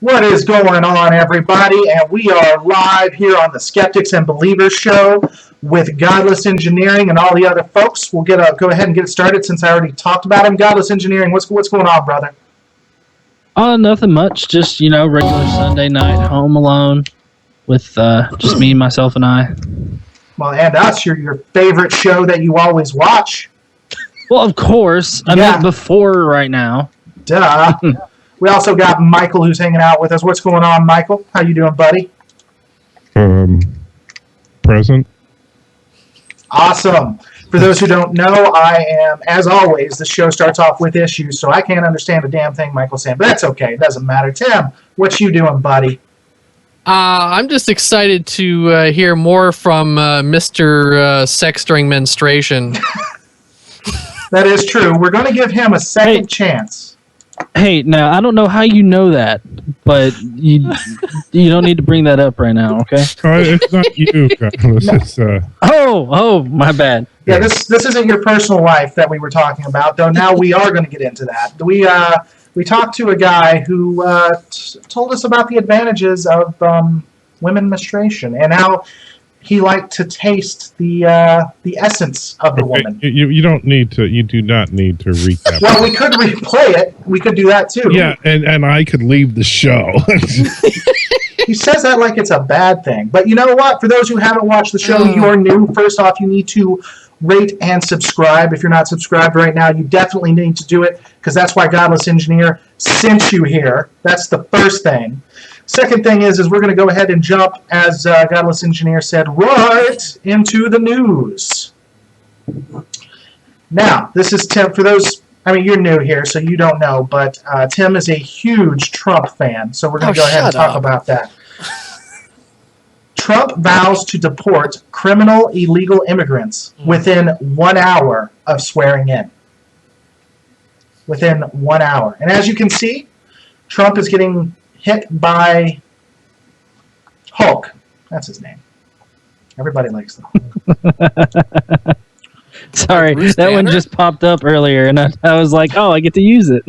What is going on, everybody? And we are live here on the Skeptics and Believers show with Godless Engineering and all the other folks. We'll go ahead and get it started since I already talked about him. Godless Engineering, what's going on, brother? Nothing much. Just, regular Sunday night, home alone with just me, myself, and I. Well, and us, your favorite show that you always watch. Well, of course. I meant before right now. Duh. We also got Michael who's hanging out with us. What's going on, Michael? How you doing, buddy? Present. Awesome. For those who don't know, I am, as always, the show starts off with issues, so I can't understand a damn thing Michael's saying, but that's okay. It doesn't matter. Tim, what you doing, buddy? I'm just excited to hear more from Mr. Sex during menstruation. That is true. We're going to give him a second chance. Hey, now, I don't know how you know that, but you don't need to bring that up right now, okay? It's not you, Carlos. Oh, my bad. Yeah, this isn't your personal life that we were talking about, though now we are going to get into that. We talked to a guy who told us about the advantages of women menstruation and how he liked to taste the essence of the woman. You do not need to recap. Well, we could replay it. We could do that too. Yeah, and I could leave the show. He says that like it's a bad thing. But you know what? For those who haven't watched the show, you're new. First off, you need to rate and subscribe. If you're not subscribed right now, you definitely need to do it because that's why Godless Engineer sent you here. That's the first thing. Second thing is we're going to go ahead and jump, as Godless Engineer said, right into the news. Now, this is Tim. For those, you're new here, so you don't know, but Tim is a huge Trump fan, so we're going to go ahead and talk about that. Trump vows to deport criminal illegal immigrants within 1 hour of swearing in. Within 1 hour. And as you can see, Trump is getting hit by Hulk. That's his name. Everybody likes the Hulk. Sorry, that one just popped up earlier, and I was like, oh, I get to use it.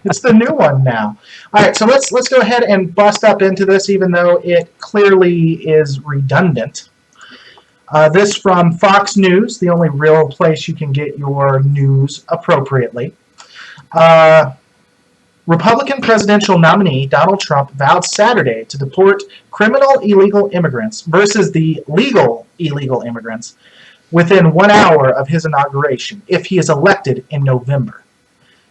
It's the new one now. All right, so let's go ahead and bust up into this, even though it clearly is redundant. This from Fox News, the only real place you can get your news appropriately. Republican presidential nominee Donald Trump vowed Saturday to deport criminal illegal immigrants versus the legal illegal immigrants within 1 hour of his inauguration if he is elected in November.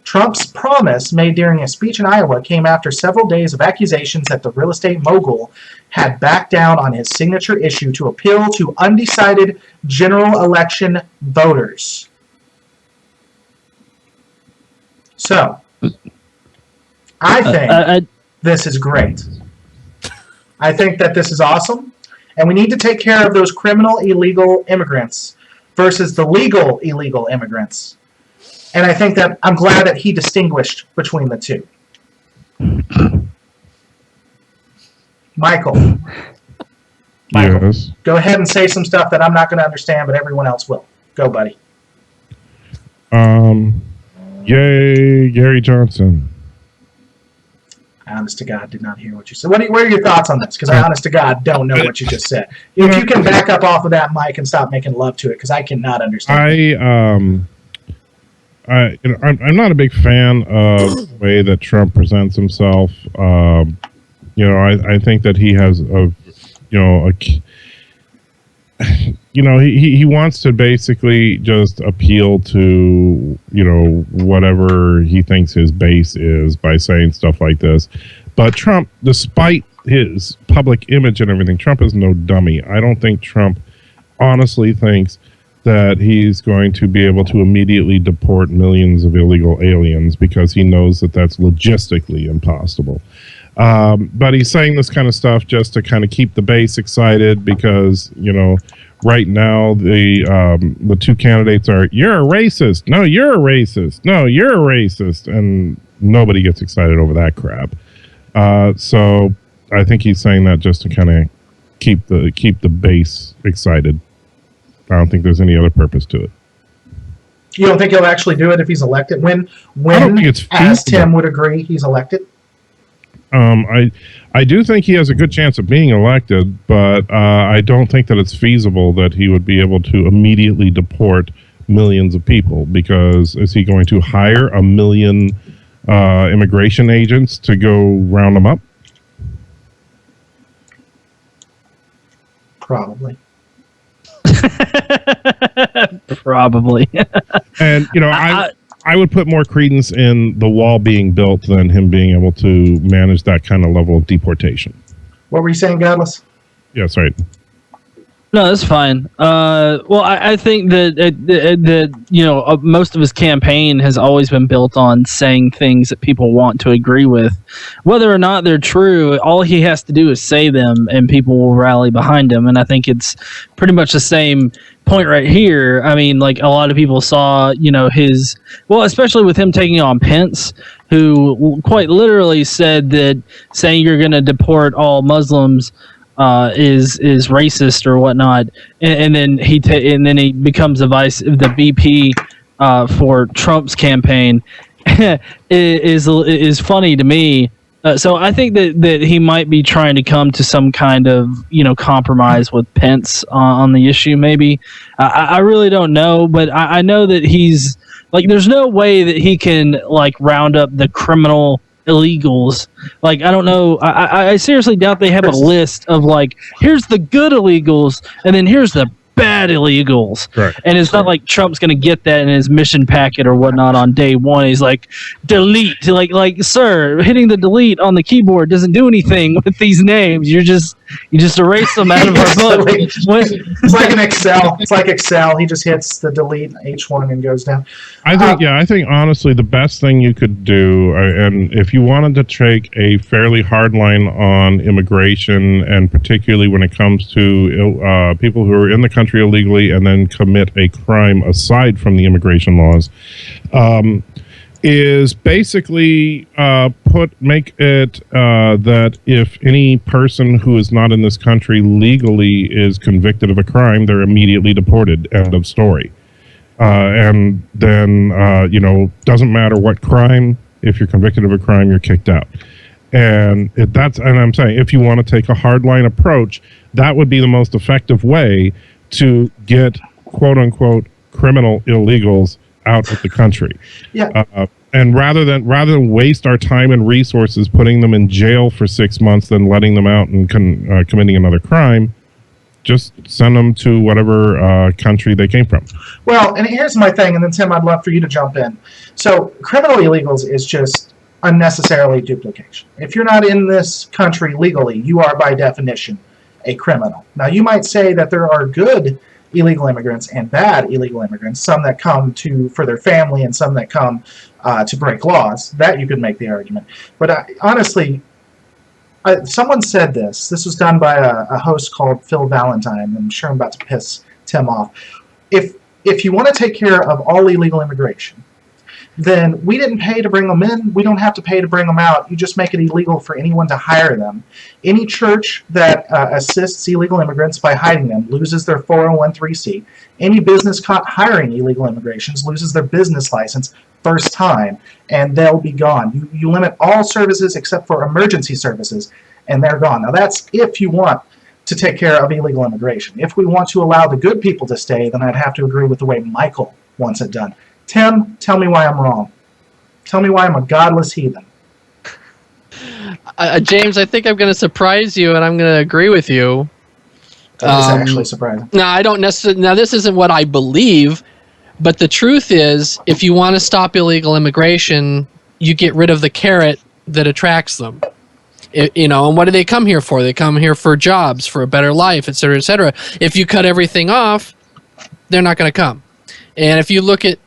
Trump's promise made during a speech in Iowa came after several days of accusations that the real estate mogul had backed down on his signature issue to appeal to undecided general election voters. So, I think this is great. I think that this is awesome. And we need to take care of those criminal illegal immigrants versus the legal illegal immigrants. And I think that I'm glad that he distinguished between the two. Michael, Yes. Go ahead and say some stuff that I'm not going to understand, but everyone else will. Go, buddy. Yay, Gary Johnson. Honest to God, did not hear what you said. What are your thoughts on this? Because I, honest to God, don't know what you just said. If you can back up off of that mic and stop making love to it, because I cannot understand. I'm not a big fan of the way that Trump presents himself. I think that he has he wants to basically just appeal to, whatever he thinks his base is by saying stuff like this. But Trump, despite his public image and everything, Trump is no dummy. I don't think Trump honestly thinks that he's going to be able to immediately deport millions of illegal aliens because he knows that that's logistically impossible. But he's saying this kind of stuff just to kind of keep the base excited because, right now the two candidates are, you're a racist. No, you're a racist. No, you're a racist. And nobody gets excited over that crap. So I think he's saying that just to kind of keep the base excited. I don't think there's any other purpose to it. You don't think he'll actually do it if he's elected? When I don't think it's as feasible. Tim would agree, he's elected? I do think he has a good chance of being elected, but I don't think that it's feasible that he would be able to immediately deport millions of people, because is he going to hire 1 million immigration agents to go round them up? Probably. Probably. And, I would put more credence in the wall being built than him being able to manage that kind of level of deportation. What were you saying, Godless? Yes, right. No, that's fine. Well, I think that most of his campaign has always been built on saying things that people want to agree with, whether or not they're true. All he has to do is say them, and people will rally behind him. And I think it's pretty much the same point right here. I mean, like, a lot of people saw, especially with him taking on Pence, who quite literally said that saying you're going to deport all Muslims is racist or whatnot, and then he becomes the VP for Trump's campaign. is funny to me. So I think that he might be trying to come to some kind of compromise with Pence on the issue. Maybe I really don't know, but I know that he's like, there's no way that he can like round up the criminal illegals. Like, I don't know. I seriously doubt they have a list of like, here's the good illegals and then here's the bad illegals. Right. And it's not like Trump's going to get that in his mission packet or whatnot on day one. He's like, delete. Like, sir, hitting the delete on the keyboard doesn't do anything with these names. You just erase them out of our book. It's like an Excel. It's like Excel. He just hits the delete H1 and goes down. I think honestly the best thing you could do, and if you wanted to take a fairly hard line on immigration, and particularly when it comes to people who are in the country illegally and then commit a crime aside from the immigration laws, is basically make it that if any person who is not in this country legally is convicted of a crime, they're immediately deported. End of story. And then doesn't matter what crime. If you're convicted of a crime, you're kicked out. And I'm saying, if you want to take a hardline approach, that would be the most effective way to get quote unquote criminal illegals out of the country. Yeah. And rather than waste our time and resources putting them in jail for 6 months, then letting them out and committing another crime, just send them to whatever country they came from. Well, and here's my thing, and then Tim, I'd love for you to jump in. So criminal illegals is just unnecessarily duplication. If you're not in this country legally, you are by definition a criminal. Now, you might say that there are good illegal immigrants and bad illegal immigrants, some that come for their family and some that come to break laws. That you could make the argument. But honestly, someone said this. This was done by a host called Phil Valentine. I'm sure I'm about to piss Tim off. If you want to take care of all illegal immigration, then we didn't pay to bring them in. We don't have to pay to bring them out. You just make it illegal for anyone to hire them. Any church that assists illegal immigrants by hiding them loses their 401(c). Any business caught hiring illegal immigrations loses their business license first time, and they'll be gone. You limit all services except for emergency services, and they're gone. Now, that's if you want to take care of illegal immigration. If we want to allow the good people to stay, then I'd have to agree with the way Michael wants it done. Tim, tell me why I'm wrong. Tell me why I'm a godless heathen. James, I think I'm going to surprise you, and I'm going to agree with you. That is actually surprising. No, I don't necessarily. Now, this isn't what I believe, but the truth is, if you want to stop illegal immigration, you get rid of the carrot that attracts them. And what do they come here for? They come here for jobs, for a better life, et cetera, et cetera. If you cut everything off, they're not going to come. And if you look at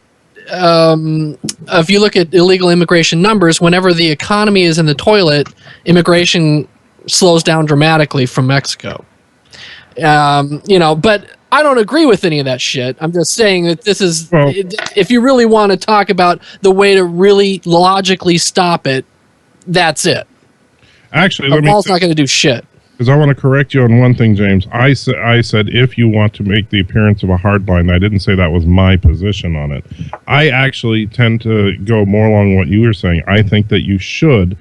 illegal immigration numbers, whenever the economy is in the toilet, immigration slows down dramatically from Mexico. But I don't agree with any of that shit. I'm just saying that this is, if you really want to talk about the way to really logically stop it, that's it. Actually, Paul's not going to do shit. Because I want to correct you on one thing, James. I said if you want to make the appearance of a hardline. I didn't say that was my position on it. I actually tend to go more along what you were saying. I think that you should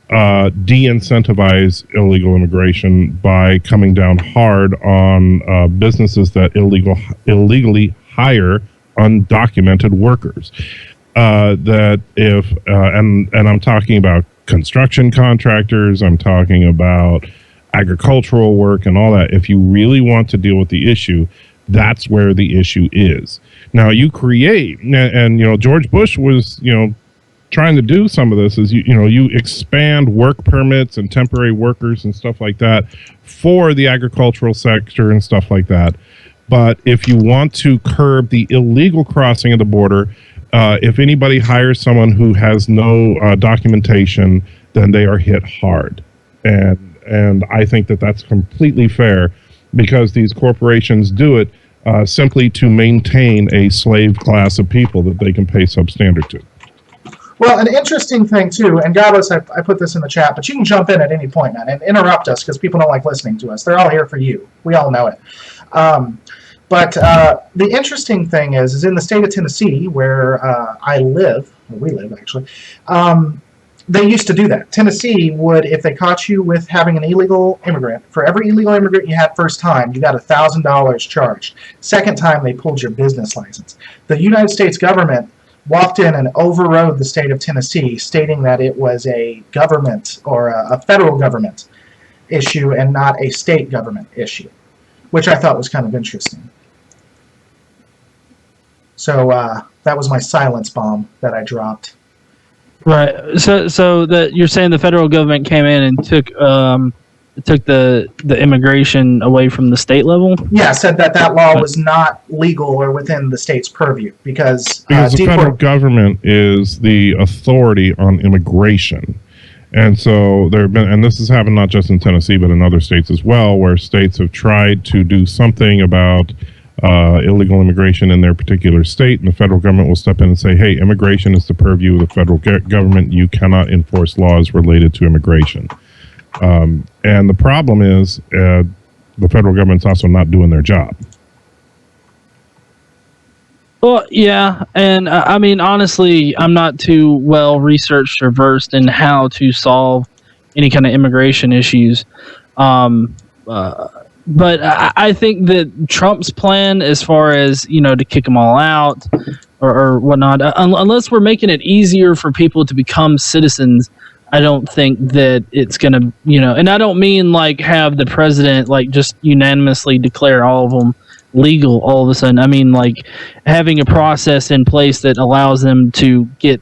de-incentivize illegal immigration by coming down hard on businesses that illegally hire undocumented workers. That if and I'm talking about construction contractors, I'm talking about agricultural work and all that. If you really want to deal with the issue, that's where the issue is. Now you create, and George Bush was trying to do some of this, is you expand work permits and temporary workers and stuff like that for the agricultural sector and stuff like that. But if you want to curb the illegal crossing of the border, if anybody hires someone who has no documentation, then they are hit hard. And I think that that's completely fair, because these corporations do it simply to maintain a slave class of people that they can pay substandard to. Well, an interesting thing, too, and Godless, I put this in the chat, but you can jump in at any point, man, and interrupt us, because people don't like listening to us. They're all here for you. We all know it. But the interesting thing is in the state of Tennessee, where I live, where we live, actually, they used to do that. Tennessee would, if they caught you with having an illegal immigrant, for every illegal immigrant you had first time, you got $1,000 charged. Second time, they pulled your business license. The United States government walked in and overrode the state of Tennessee, stating that it was a government or a federal government issue and not a state government issue, which I thought was kind of interesting. So that was my silence bomb that I dropped. Right. So that you're saying the federal government came in and took the immigration away from the state level? Yeah, said that law was not legal or within the state's purview because the federal government is the authority on immigration. And so there have been, and this has happened not just in Tennessee, but in other states as well, where states have tried to do something about illegal immigration in their particular state, and the federal government will step in and say, hey, immigration is the purview of the federal government. You cannot enforce laws related to immigration. And the problem is the federal government's also not doing their job. Well, yeah, and I mean, honestly, I'm not too well researched or versed in how to solve any kind of immigration issues. But I think that Trump's plan, as far as, to kick them all out or whatnot, unless we're making it easier for people to become citizens, I don't think that it's going to, and I don't mean like have the president like just unanimously declare all of them legal all of a sudden. I mean like having a process in place that allows them to get,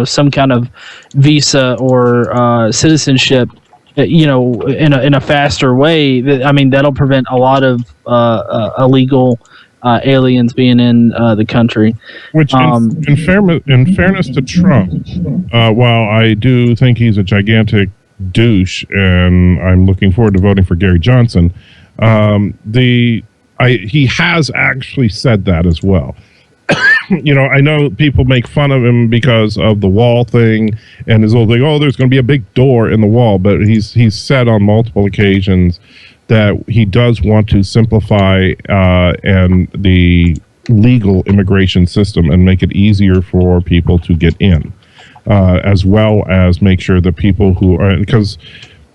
some kind of visa or citizenship, in a faster way. I mean, that'll prevent a lot of illegal aliens being in the country. Which, in fairness to Trump, while I do think he's a gigantic douche, and I'm looking forward to voting for Gary Johnson, he has actually said that as well. I know people make fun of him because of the wall thing and his whole thing. Oh, there's going to be a big door in the wall, but he's said on multiple occasions that he does want to simplify and the legal immigration system and make it easier for people to get in, as well as make sure that people who are, because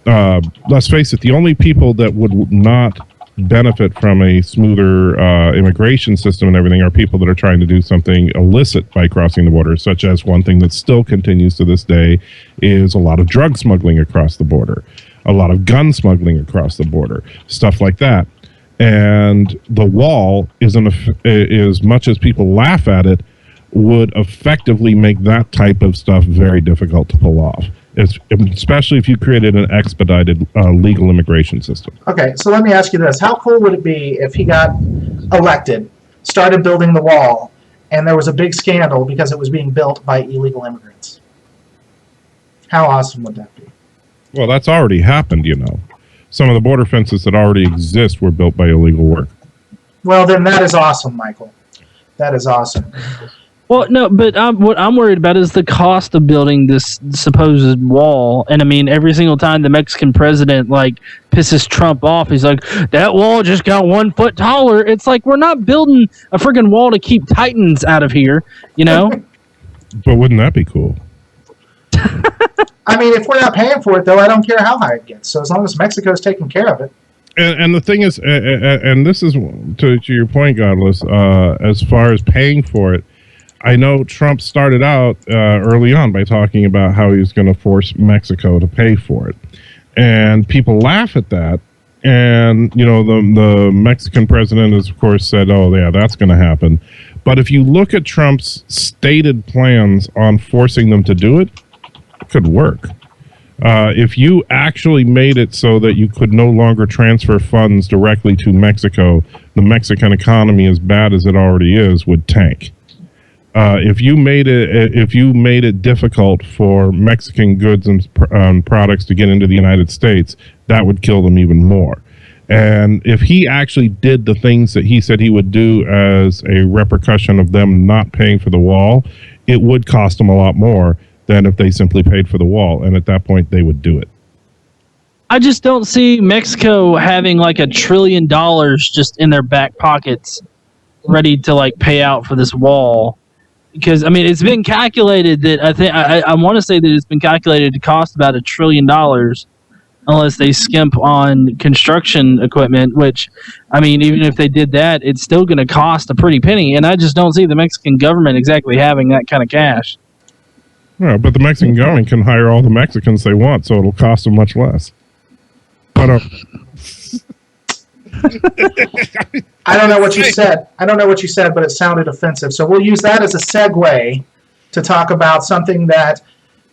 let's face it, the only people that would not benefit from a smoother immigration system and everything are people that are trying to do something illicit by crossing the border, such as one thing that still continues to this day is a lot of drug smuggling across the border, a lot of gun smuggling across the border, stuff like that. And the wall is as much as people laugh at it, would effectively make that type of stuff very difficult to pull off. Especially if you created an expedited legal immigration system. Okay, so let me ask you this. How cool would it be if he got elected, started building the wall, and there was a big scandal because it was being built by illegal immigrants? How awesome would that be? Well, that's already happened, Some of the border fences that already exist were built by illegal work. Well, then that is awesome, Michael. That is awesome. Well, no, but what I'm worried about is the cost of building this supposed wall. And I mean, every single time the Mexican president pisses Trump off, he's like, that wall just got 1 foot taller. It's like, we're not building a friggin' wall to keep Titans out of here, But wouldn't that be cool? I mean, if we're not paying for it, though, I don't care how high it gets. So as long as Mexico's taking care of it. And the thing is, and this is to your point, Godless, as far as paying for it, I know Trump started out early on by talking about how he was going to force Mexico to pay for it. And people laugh at that. And, the Mexican president has, of course, said, oh, yeah, that's going to happen. But if you look at Trump's stated plans on forcing them to do it, it could work. If you actually made it so that you could no longer transfer funds directly to Mexico, the Mexican economy, as bad as it already is, would tank. If you made it difficult for Mexican goods and products to get into the United States, that would kill them even more. And if he actually did the things that he said he would do as a repercussion of them not paying for the wall, it would cost them a lot more than if they simply paid for the wall. And at that point, they would do it. I just don't see Mexico having like $1 trillion just in their back pockets, ready to like pay out for this wall. Because I mean, it's been calculated that I want to say that it's been calculated to cost about $1 trillion, unless they skimp on construction equipment. Which, I mean, even if they did that, it's still going to cost a pretty penny. And I just don't see the Mexican government exactly having that kind of cash. Yeah, but the Mexican government can hire all the Mexicans they want, so it'll cost them much less. But I don't know what you said. But it sounded offensive. So we'll use that as a segue to talk about something that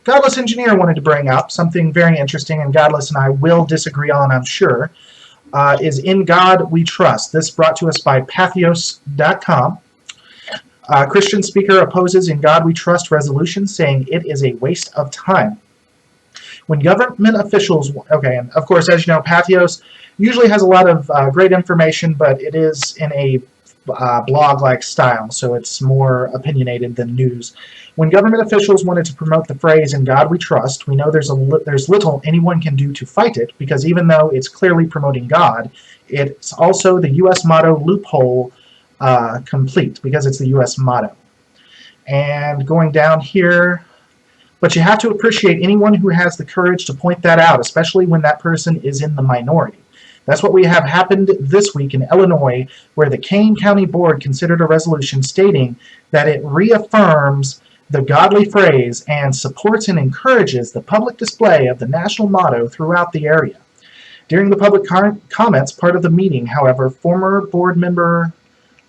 Godless Engineer wanted to bring up, something very interesting, and Godless and I will disagree on, I'm sure, is In God We Trust. This brought to us by Pathos.com. Christian speaker opposes In God We Trust resolution, saying it is a waste of time. When government officials, and of course, as you know, Pathos usually has a lot of great information, but it is in a blog-like style, so it's more opinionated than news. When government officials wanted to promote the phrase "In God We Trust," we know there's little anyone can do to fight it, because even though it's clearly promoting God, it's also the U.S. motto loophole complete, because it's the U.S. motto. And going down here, but you have to appreciate anyone who has the courage to point that out, especially when that person is in the minority. That's what we have happened this week in Illinois, where the Kane County Board considered a resolution stating that it reaffirms the godly phrase and supports and encourages the public display of the national motto throughout the area. During the public comments part of the meeting, however, former board member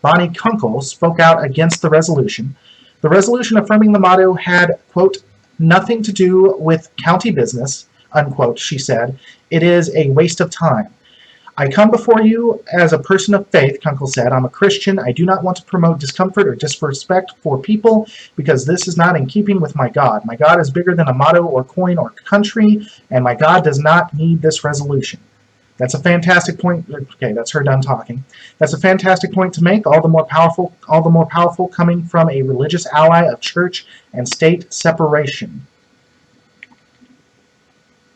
Bonnie Kunkel spoke out against the resolution. The resolution affirming the motto had, quote, nothing to do with county business, unquote, she said. It is a waste of time. I come before you as a person of faith, Kunkel said. I'm a Christian. I do not want to promote discomfort or disrespect for people because this is not in keeping with my God. My God is bigger than a motto or coin or country, and my God does not need this resolution. That's a fantastic point. Okay, that's her done talking. That's a fantastic point to make. All the more powerful coming from a religious ally of church and state separation.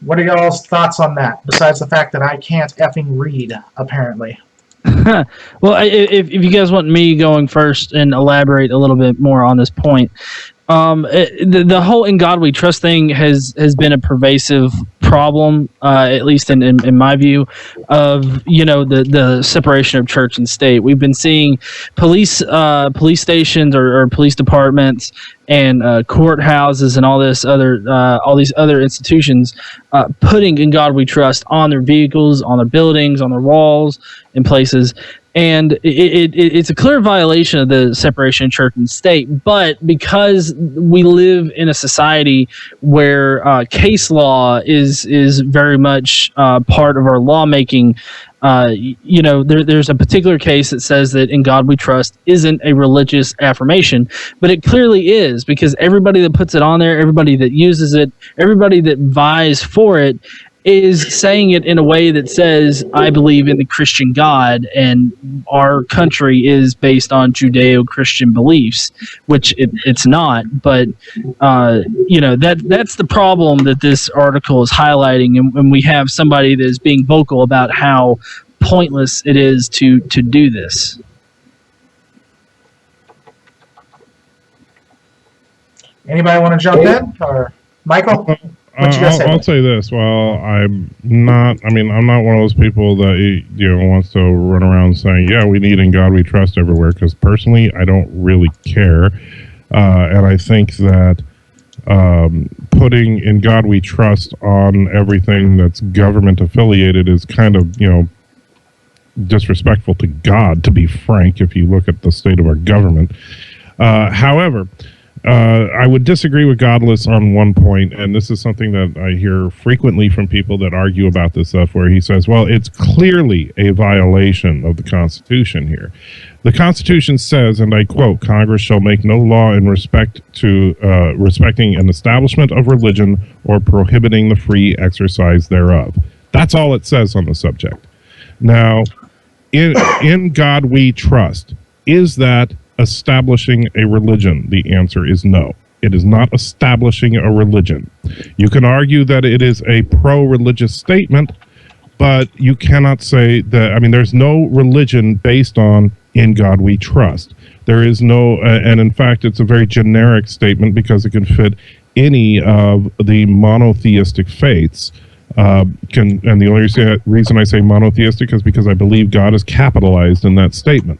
What are y'all's thoughts on that, besides the fact that I can't effing read, apparently? Well, if you guys want me going first and elaborate a little bit more on this point, the whole "In God We Trust" thing has been a pervasive problem, at least in my view, of the separation of church and state. We've been seeing police stations or police departments and courthouses and all these other institutions putting "In God We Trust" on their vehicles, on their buildings, on their walls, in places. And it's a clear violation of the separation of church and state. But because we live in a society where case law is very much part of our lawmaking, there's a particular case that says that "In God We Trust" isn't a religious affirmation, but it clearly is, because everybody that puts it on there, everybody that uses it, everybody that vies for it is saying it in a way that says, I believe in the Christian God, and our country is based on Judeo-Christian beliefs, which it's not. But, that's the problem that this article is highlighting, and we have somebody that is being vocal about how pointless it is to do this. Anybody want to jump in? Or Michael? What you gotta say? I'll say this. Well, I'm not. I mean, I'm not one of those people that wants to run around saying, "Yeah, we need in God we trust" everywhere. Because personally, I don't really care, and I think that putting "in God we trust" on everything that's government affiliated is kind of disrespectful to God. To be frank, if you look at the state of our government. However, I would disagree with Godless on one point, and this is something that I hear frequently from people that argue about this stuff, where he says, well, it's clearly a violation of the Constitution here. The Constitution says, and I quote, Congress shall make no law in respect to respecting an establishment of religion or prohibiting the free exercise thereof. That's all it says on the subject. Now, in God we trust. Is that establishing a religion? The answer is no. It is not establishing a religion. You can argue that it is a pro-religious statement, but you cannot say that. I mean, there's no religion based on "in God we trust." There is no, and in fact, it's a very generic statement because it can fit any of the monotheistic faiths. And the only reason I say monotheistic is because I believe God is capitalized in that statement.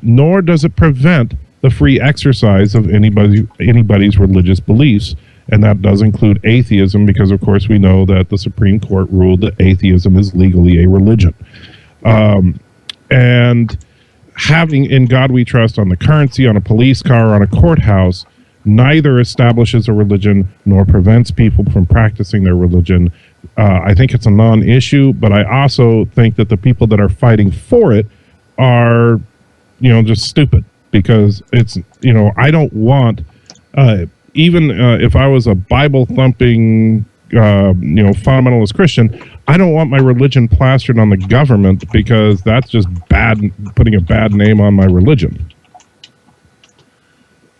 Nor does it prevent the free exercise of anybody's religious beliefs, and that does include atheism, because of course we know that the Supreme Court ruled that atheism is legally a religion. And having "in God we trust" on the currency, on a police car, or on a courthouse, neither establishes a religion nor prevents people from practicing their religion. I think it's a non-issue, but I also think that the people that are fighting for it are just stupid, because it's, I don't want, even if I was a Bible thumping, fundamentalist Christian, I don't want my religion plastered on the government, because that's just bad, putting a bad name on my religion.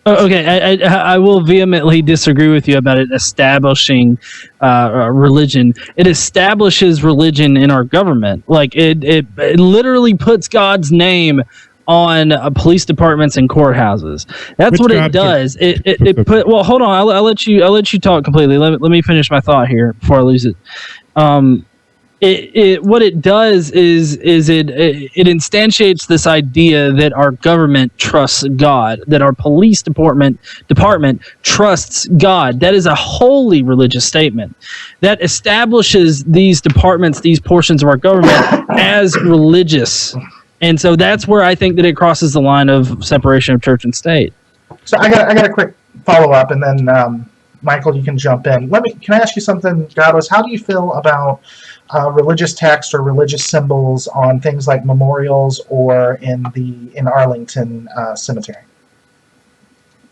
Okay, I will vehemently disagree with you about it establishing religion. It establishes religion in our government. Like it literally puts God's name on police departments and courthouses. That's Which what God it does. It put. Well, hold on. I'll let you talk completely. Let me finish my thought here before I lose it. What it does is it instantiates this idea that our government trusts God, that our police department trusts God. That is a wholly religious statement that establishes these departments, these portions of our government, as religious. And so that's where I think that it crosses the line of separation of church and state. So I got a quick follow up, and then Michael, you can jump in. Can I ask you something, Godless? How do you feel about religious text or religious symbols on things like memorials or in Arlington Cemetery?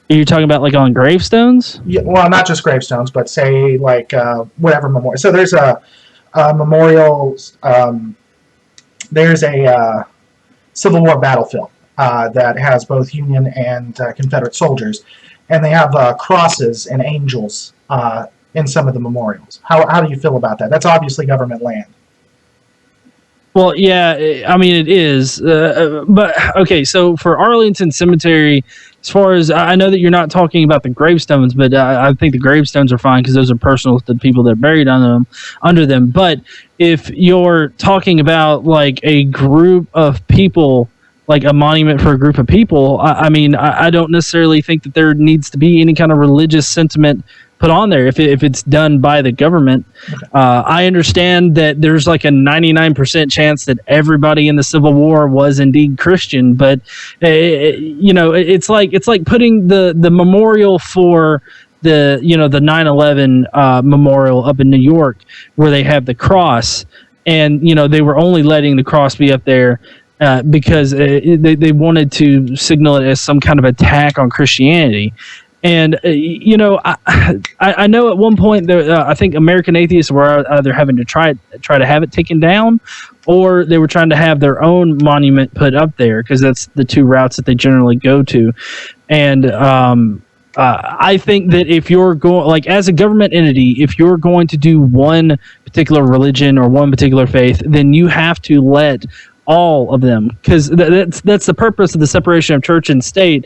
Are you talking about like on gravestones? Yeah, well, not just gravestones, but say like whatever memorial. So there's a memorial. There's a Civil War battlefield that has both Union and Confederate soldiers, and they have crosses and angels in some of the memorials. How do you feel about that? That's obviously government land. Well, yeah, I mean it is, but okay. So for Arlington Cemetery, as far as I know that you're not talking about the gravestones, but I think the gravestones are fine because those are personal to the people that are buried under them. But if you're talking about like a group of people, like a monument for a group of people, I mean, I don't necessarily think that there needs to be any kind of religious sentiment put on there if it's done by the government. Okay. I understand that there's like a 99% chance that everybody in the Civil War was indeed Christian, but it's like putting the memorial for the 9/11 memorial up in New York, where they have the cross, and they were only letting the cross be up there because they wanted to signal it as some kind of attack on Christianity. And I know at one point I think American atheists were either having to try to have it taken down, or they were trying to have their own monument put up there, because that's the two routes that they generally go to. And I think that if you're going, like as a government entity, if you're going to do one particular religion or one particular faith, then you have to let all of them, because that's the purpose of the separation of church and state,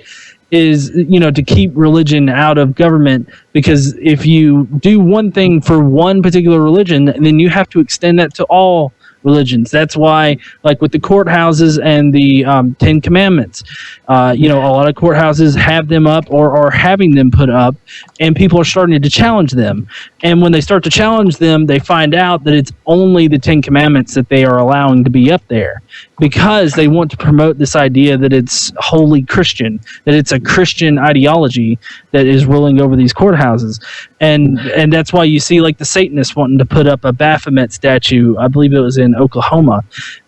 is, to keep religion out of government, because if you do one thing for one particular religion, then you have to extend that to all religions. That's why, like with the courthouses and the Ten Commandments, a lot of courthouses have them up or are having them put up, and people are starting to challenge them. And when they start to challenge them, they find out that it's only the Ten Commandments that they are allowing to be up there, because they want to promote this idea that it's wholly Christian, that it's a Christian ideology that is ruling over these courthouses. And that's why you see like the Satanists wanting to put up a Baphomet statue. I believe it was in Oklahoma.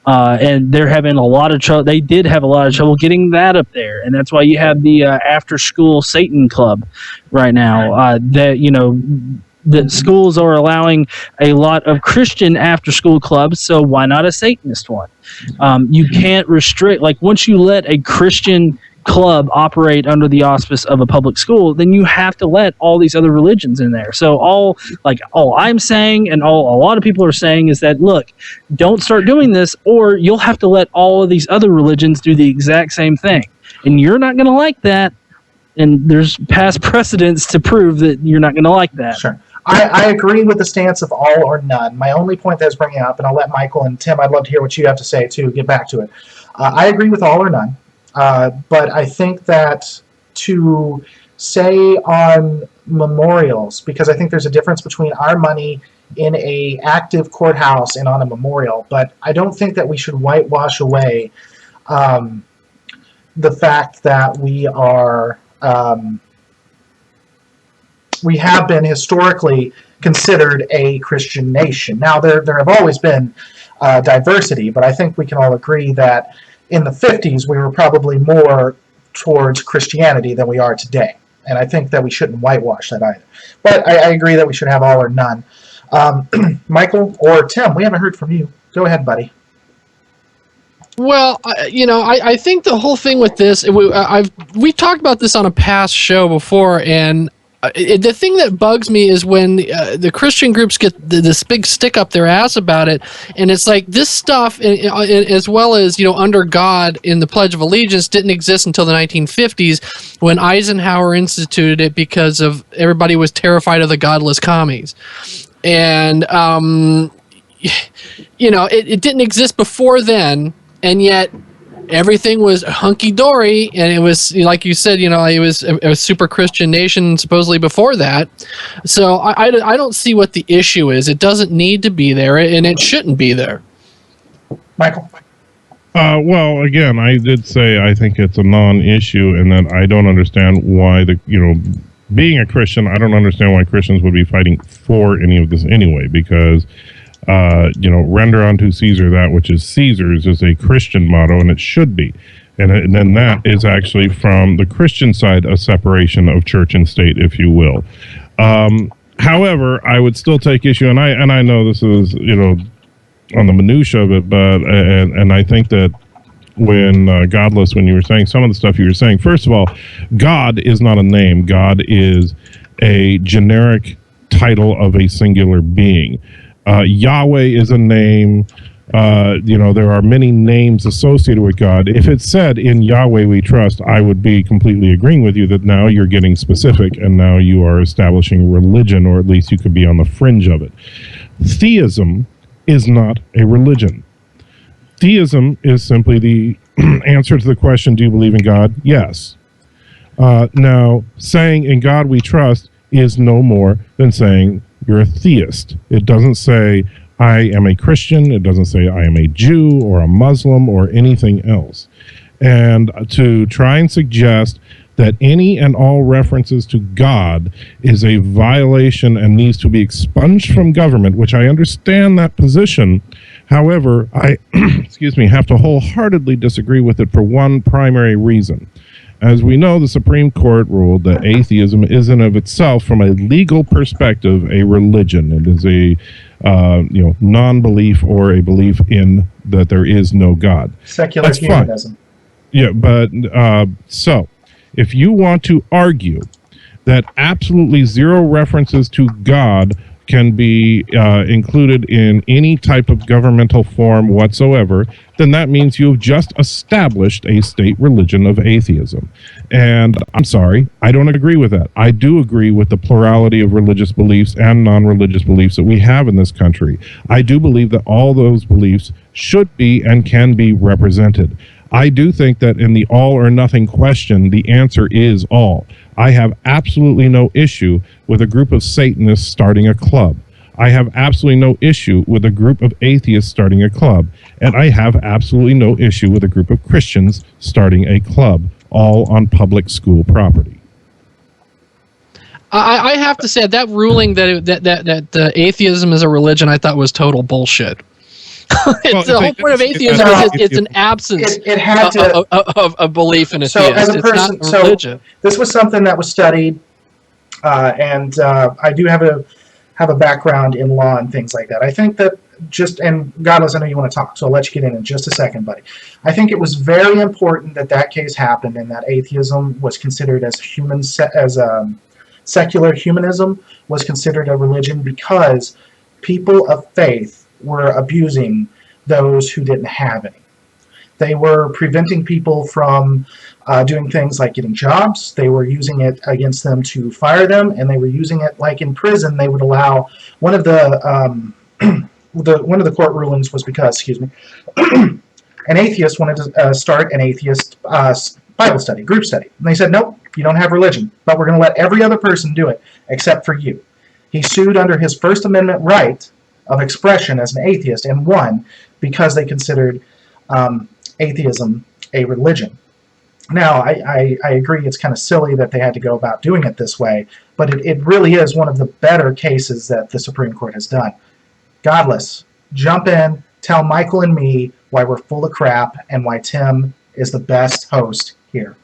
And they're having a lot of trouble. They did have a lot of trouble getting that up there. And that's why you have the after school Satan Club right now. The schools are allowing a lot of Christian after school clubs, so why not a Satanist one? You can't restrict, like once you let a Christian club operate under the auspice of a public school, then you have to let all these other religions in there. So all I'm saying, and all a lot of people are saying, is that, look, don't start doing this, or you'll have to let all of these other religions do the exact same thing. And you're not going to like that. And there's past precedents to prove that you're not going to like that. Sure. I agree with the stance of all or none. My only point that I was bringing up, and I'll let Michael and Tim, I'd love to hear what you have to say too, get back to it. I agree with all or none, but I think that to say on memorials, because I think there's a difference between our money in a active courthouse and on a memorial, but I don't think that we should whitewash away the fact that we are... we have been historically considered a Christian nation. Now, there have always been diversity, but I think we can all agree that in the 50s we were probably more towards Christianity than we are today. And I think that we shouldn't whitewash that either. But I agree that we should have all or none. Michael or Tim, we haven't heard from you. Go ahead, buddy. Well, I think the whole thing with this, we've talked about this on a past show before, and the thing that bugs me is when the Christian groups get this big stick up their ass about it, and it's like this stuff, as well as under God in the Pledge of Allegiance, didn't exist until the 1950s when Eisenhower instituted it because of everybody was terrified of the godless commies, and it didn't exist before then, and yet everything was hunky-dory, and it was, like you said, it was a super Christian nation supposedly before that. So I don't see what the issue is. It doesn't need to be there, and it shouldn't be there. Michael? Well, again, I did say I think it's a non-issue, and that I don't understand why being a Christian, I don't understand why Christians would be fighting for any of this anyway, because render unto Caesar that which is Caesar's is a Christian motto, and it should be. And then that is actually from the Christian side a separation of church and state, if you will. However, I would still take issue, and I know this is on the minutia of it, but and I think that when Godless, when you were saying some of the stuff you were saying, first of all, God is not a name. God is a generic title of a singular being. Yahweh is a name. There are many names associated with God. If it said in Yahweh we trust, I would be completely agreeing with you that now you're getting specific and now you are establishing religion, or at least you could be on the fringe of it. Theism is not a religion. Theism is simply the answer to the question, do you believe in God? Yes. Now, saying in God we trust is no more than saying you're a theist. It doesn't say I am a Christian. It doesn't say I am a Jew or a Muslim or anything else. And to try and suggest that any and all references to God is a violation and needs to be expunged from government, which I understand that position. However, I have to wholeheartedly disagree with it for one primary reason. As we know, the Supreme Court ruled that atheism is in of itself, from a legal perspective, a religion. It is a non-belief or a belief in that there is no God. Secular That's humanism. Fine. Yeah, but so if you want to argue that absolutely zero references to God can be included in any type of governmental form whatsoever, then that means you've just established a state religion of atheism. And I'm sorry, I don't agree with that. I do agree with the plurality of religious beliefs and non-religious beliefs that we have in this country. I do believe that all those beliefs should be and can be represented. I do think that in the all or nothing question, the answer is all. I have absolutely no issue with a group of Satanists starting a club. I have absolutely no issue with a group of atheists starting a club. And I have absolutely no issue with a group of Christians starting a club, all on public school property. I have to say that ruling that atheism is a religion, I thought was total bullshit. The whole point of atheism is it's an absence It had to. of belief in a So theist. as a It's person, not a religion. this was something that was studied, and I do have a background in law and things like that. I think that and Godless, I know you want to talk, so I'll let you get in just a second, buddy. I think it was very important that case happened and that atheism was considered as secular humanism was considered a religion because people of faith were abusing those who didn't have any. They were preventing people from doing things like getting jobs. They were using it against them to fire them, and they were using it like in prison. They would allow one of the one of the court rulings was because, an atheist wanted to start an atheist Bible study, group study, and they said, nope, you don't have religion, but we're going to let every other person do it except for you. He sued under his First Amendment right of expression as an atheist and won because they considered atheism a religion. Now, I agree it's kind of silly that they had to go about doing it this way, but it really is one of the better cases that the Supreme Court has done. Godless, jump in, tell Michael and me why we're full of crap and why Tim is the best host here.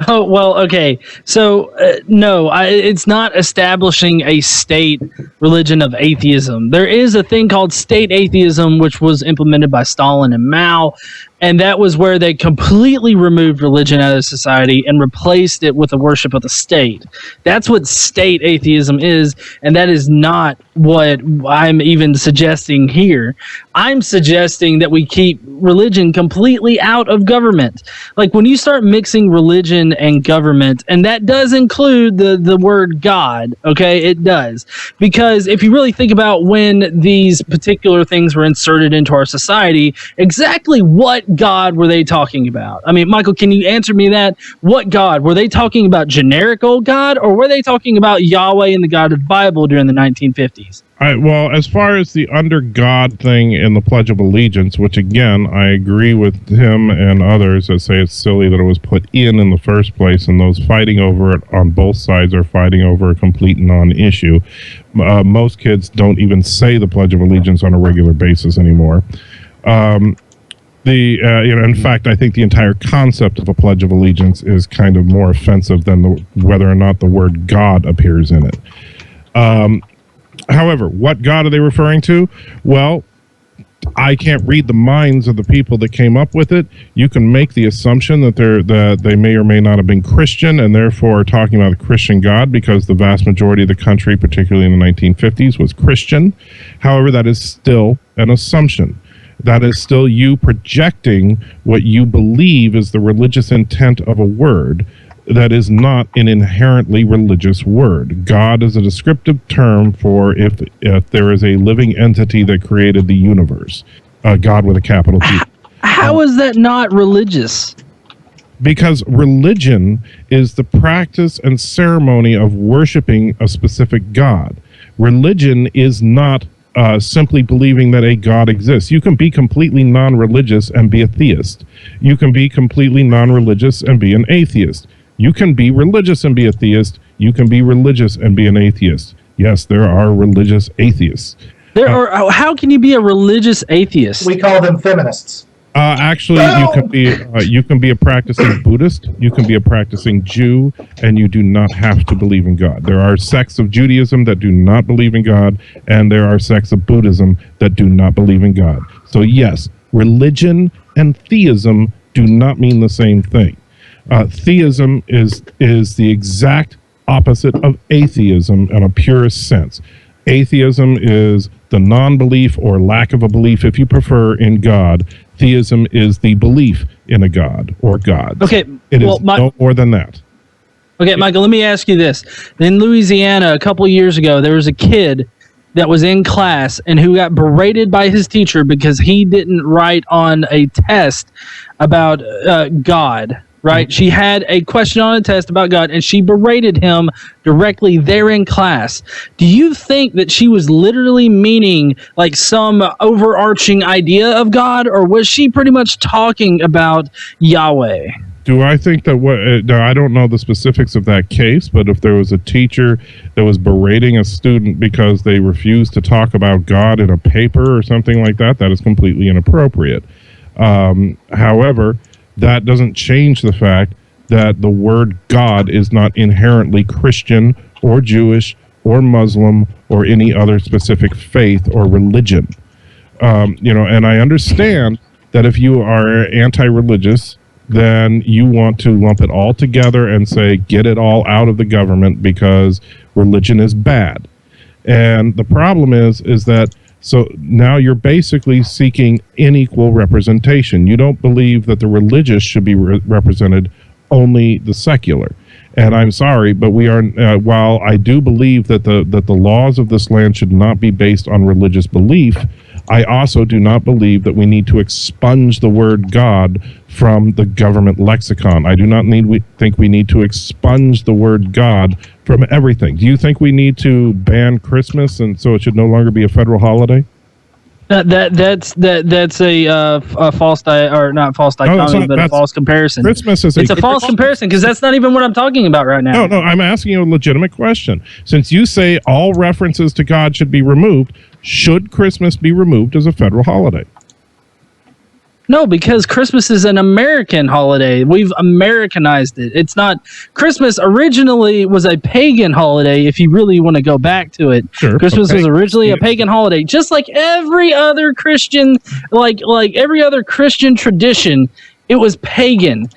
Oh, well, okay. So, no, it's not establishing a state religion of atheism. There is a thing called state atheism, which was implemented by Stalin and Mao, and that was where they completely removed religion out of society and replaced it with the worship of the state. That's what state atheism is, and that is not what I'm even suggesting here. I'm suggesting that we keep religion completely out of government. Like, when you start mixing religion and government, and that does include the word God, okay? It does. Because if you really think about when these particular things were inserted into our society, exactly what God were they talking about? I mean, Michael, can you answer me that? What God? Were they talking about generic old God, or were they talking about Yahweh and the God of the Bible during the 1950s? Well, as far as the under God thing in the Pledge of Allegiance, which again, I agree with him and others that say it's silly that it was put in the first place, and those fighting over it on both sides are fighting over a complete non-issue. Most kids don't even say the Pledge of Allegiance on a regular basis anymore. In fact, I think the entire concept of a Pledge of Allegiance is kind of more offensive than whether or not the word God appears in it. However, what God are they referring to? Well, I can't read the minds of the people that came up with it. You can make the assumption that they may or may not have been Christian and therefore are talking about a Christian God because the vast majority of the country, particularly in the 1950s, was Christian. However, that is still an assumption. That is still you projecting what you believe is the religious intent of a word that is not an inherently religious word. God is a descriptive term for if there is a living entity that created the universe. God with a capital T. How is that not religious? Because religion is the practice and ceremony of worshiping a specific God. Religion is not simply believing that a God exists. You can be completely non-religious and be a theist. You can be completely non-religious and be an atheist. You can be religious and be a theist. You can be religious and be an atheist. Yes, there are religious atheists. How can you be a religious atheist? We call them feminists. Actually, you can be a practicing Buddhist, you can be a practicing Jew, and you do not have to believe in God. There are sects of Judaism that do not believe in God, and there are sects of Buddhism that do not believe in God. So yes, religion and theism do not mean the same thing. Theism is the exact opposite of atheism in a purest sense. Atheism is the non-belief or lack of a belief, if you prefer, in God. Theism is the belief in a God or gods. Okay, It is no more than that. Okay, Michael, let me ask you this. In Louisiana, a couple of years ago, there was a kid that was in class and who got berated by his teacher because he didn't write on a test about God, right? She had a question on a test about God, and she berated him directly there in class. Do you think that she was literally meaning like some overarching idea of God, or was she pretty much talking about Yahweh? Do I think that I don't know the specifics of that case, but if there was a teacher that was berating a student because they refused to talk about God in a paper or something like that, that is completely inappropriate. However, that doesn't change the fact that the word God is not inherently Christian or Jewish or Muslim or any other specific faith or religion. And I understand that if you are anti-religious, then you want to lump it all together and say, get it all out of the government because religion is bad. And the problem is that, so now you're basically seeking unequal representation. You don't believe that the religious should be represented, only the secular. And I'm sorry, but we are, while I do believe that the laws of this land should not be based on religious belief, I also do not believe that we need to expunge the word God from the government lexicon. I do not think we need to expunge the word God from everything. Do you think we need to ban Christmas and so it should no longer be a federal holiday? That's a false not false dichotomy, but a false comparison. Christmas is a false comparison because that's not even what I'm talking about right now. No, I'm asking you a legitimate question. Since you say all references to God should be removed, should Christmas be removed as a federal holiday? No, because Christmas is an American holiday. We've Americanized it. It's not. Christmas originally was a pagan holiday, if you really want to go back to it. Sure, Christmas was originally a pagan holiday, just like every other Christian, like every other Christian tradition, it was pagan.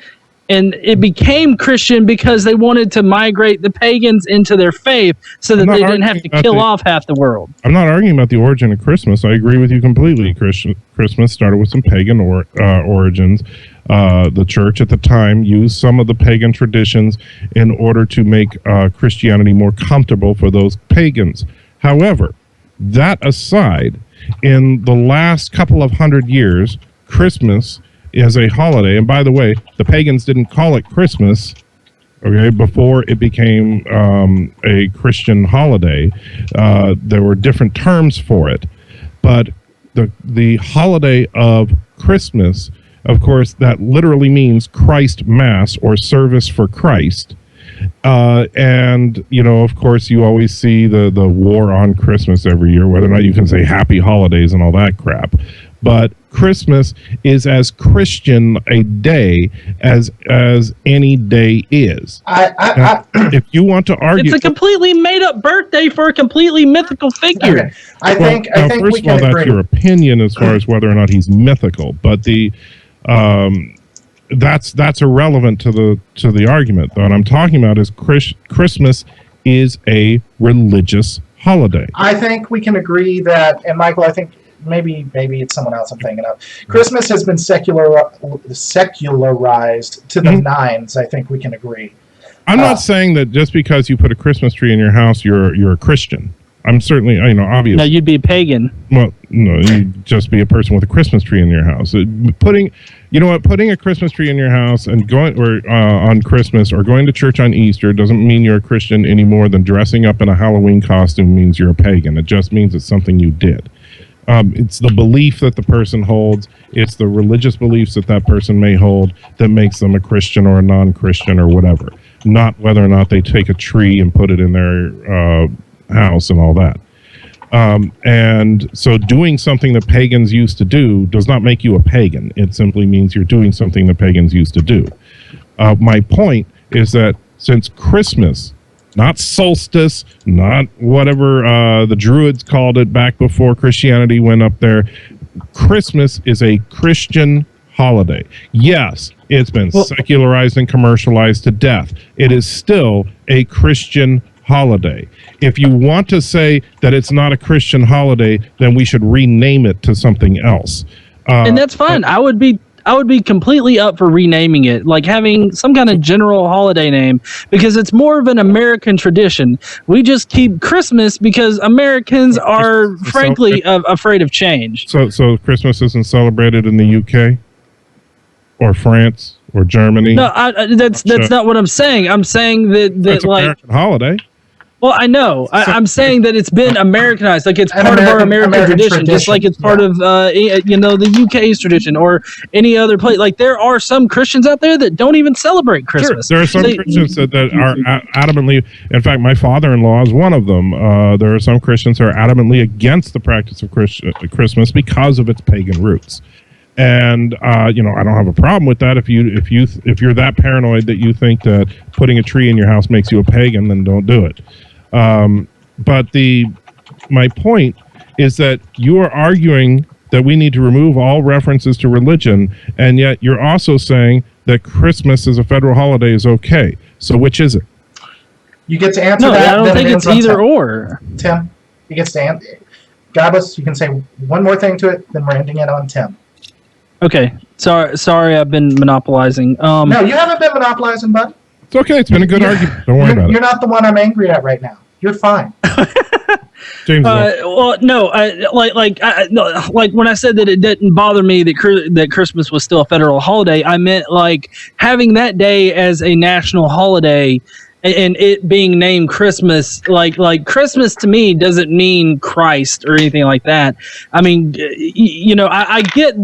And it became Christian because they wanted to migrate the pagans into their faith so that they didn't have to kill off half the world. I'm not arguing about the origin of Christmas. I agree with you completely. Christmas started with some pagan origins. The church at the time used some of the pagan traditions in order to make Christianity more comfortable for those pagans. However, that aside, in the last couple of 100 years, Christmas as a holiday, and by the way, the pagans didn't call it Christmas, okay, before it became a Christian holiday. There were different terms for it, but the holiday of Christmas, of course, that literally means Christ Mass or service for Christ. And, of course, you always see the war on Christmas every year, whether or not you can say happy holidays and all that crap. But Christmas is as Christian a day as any day is. If you want to argue, it's a completely made up birthday for a completely mythical figure. Okay. I think first of all, that's your opinion as far as whether or not he's mythical. But that's irrelevant to the argument. What I'm talking about is Christmas is a religious holiday. I think we can agree that, and Michael, I think maybe it's someone else I'm thinking of. Christmas has been secularized to the nines. I think we can agree. I'm not saying that just because you put a Christmas tree in your house, you're a Christian. I'm certainly, obviously. No, you'd be a pagan. Well, no, you'd just be a person with a Christmas tree in your house. Putting a Christmas tree in your house and going on Christmas or going to church on Easter doesn't mean you're a Christian any more than dressing up in a Halloween costume means you're a pagan. It just means it's something you did. It's the belief that the person holds. It's the religious beliefs that person may hold that makes them a Christian or a non-Christian or whatever. Not whether or not they take a tree and put it in their house and all that. And so doing something that pagans used to do does not make you a pagan. It simply means you're doing something that pagans used to do. My point is that since Christmas, not solstice, not whatever the Druids called it back before Christianity went up there, Christmas is a Christian holiday. Yes, It's been secularized and commercialized to death. It is still a Christian holiday. If you want to say that it's not a Christian holiday, then we should rename it to something else. And that's fine. I would be completely up for renaming it, like having some kind of general holiday name, because it's more of an American tradition. We just keep Christmas because Americans are, frankly, afraid of change. So Christmas isn't celebrated in the UK or France or Germany? No, that's not what I'm saying. I'm saying that it's like American holiday. Well, I know. I'm saying that it's been Americanized, like it's part of our American tradition, just like it's part of the UK's tradition or any other place. Like there are some Christians out there that don't even celebrate Christmas. Sure. There are some Christians that are adamantly. In fact, my father-in-law is one of them. There are some Christians who are adamantly against the practice of Christmas because of its pagan roots. And I don't have a problem with that. If you're that paranoid that you think that putting a tree in your house makes you a pagan, then don't do it. But my point is that you are arguing that we need to remove all references to religion, and yet you're also saying that Christmas as a federal holiday is okay. So which is it? You get to answer that. No, I don't think it's either Tim. or. Tim, you get to answer. Godless, you can say one more thing to it, then we're ending it on Tim. Okay. Sorry, I've been monopolizing. No, you haven't been monopolizing, buddy. It's okay. It's been a good argument. Don't worry about it. You're not the one I'm angry at right now. You're fine. James. Well, no. Like when I said that it didn't bother me that Christmas was still a federal holiday, I meant like having that day as a national holiday. And it being named Christmas, like Christmas to me doesn't mean Christ or anything like that. I mean, I get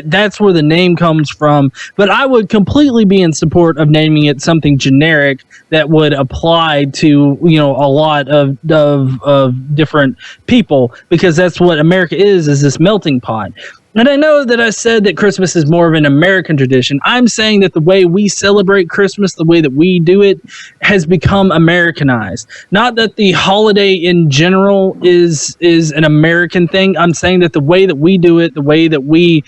that's where the name comes from, but I would completely be in support of naming it something generic that would apply to a lot of different people, because that's what America is this melting pot. And I know that I said that Christmas is more of an American tradition. I'm saying that the way we celebrate Christmas, the way that we do it, has become Americanized. Not that the holiday in general is an American thing. I'm saying that the way that we do it, the way that we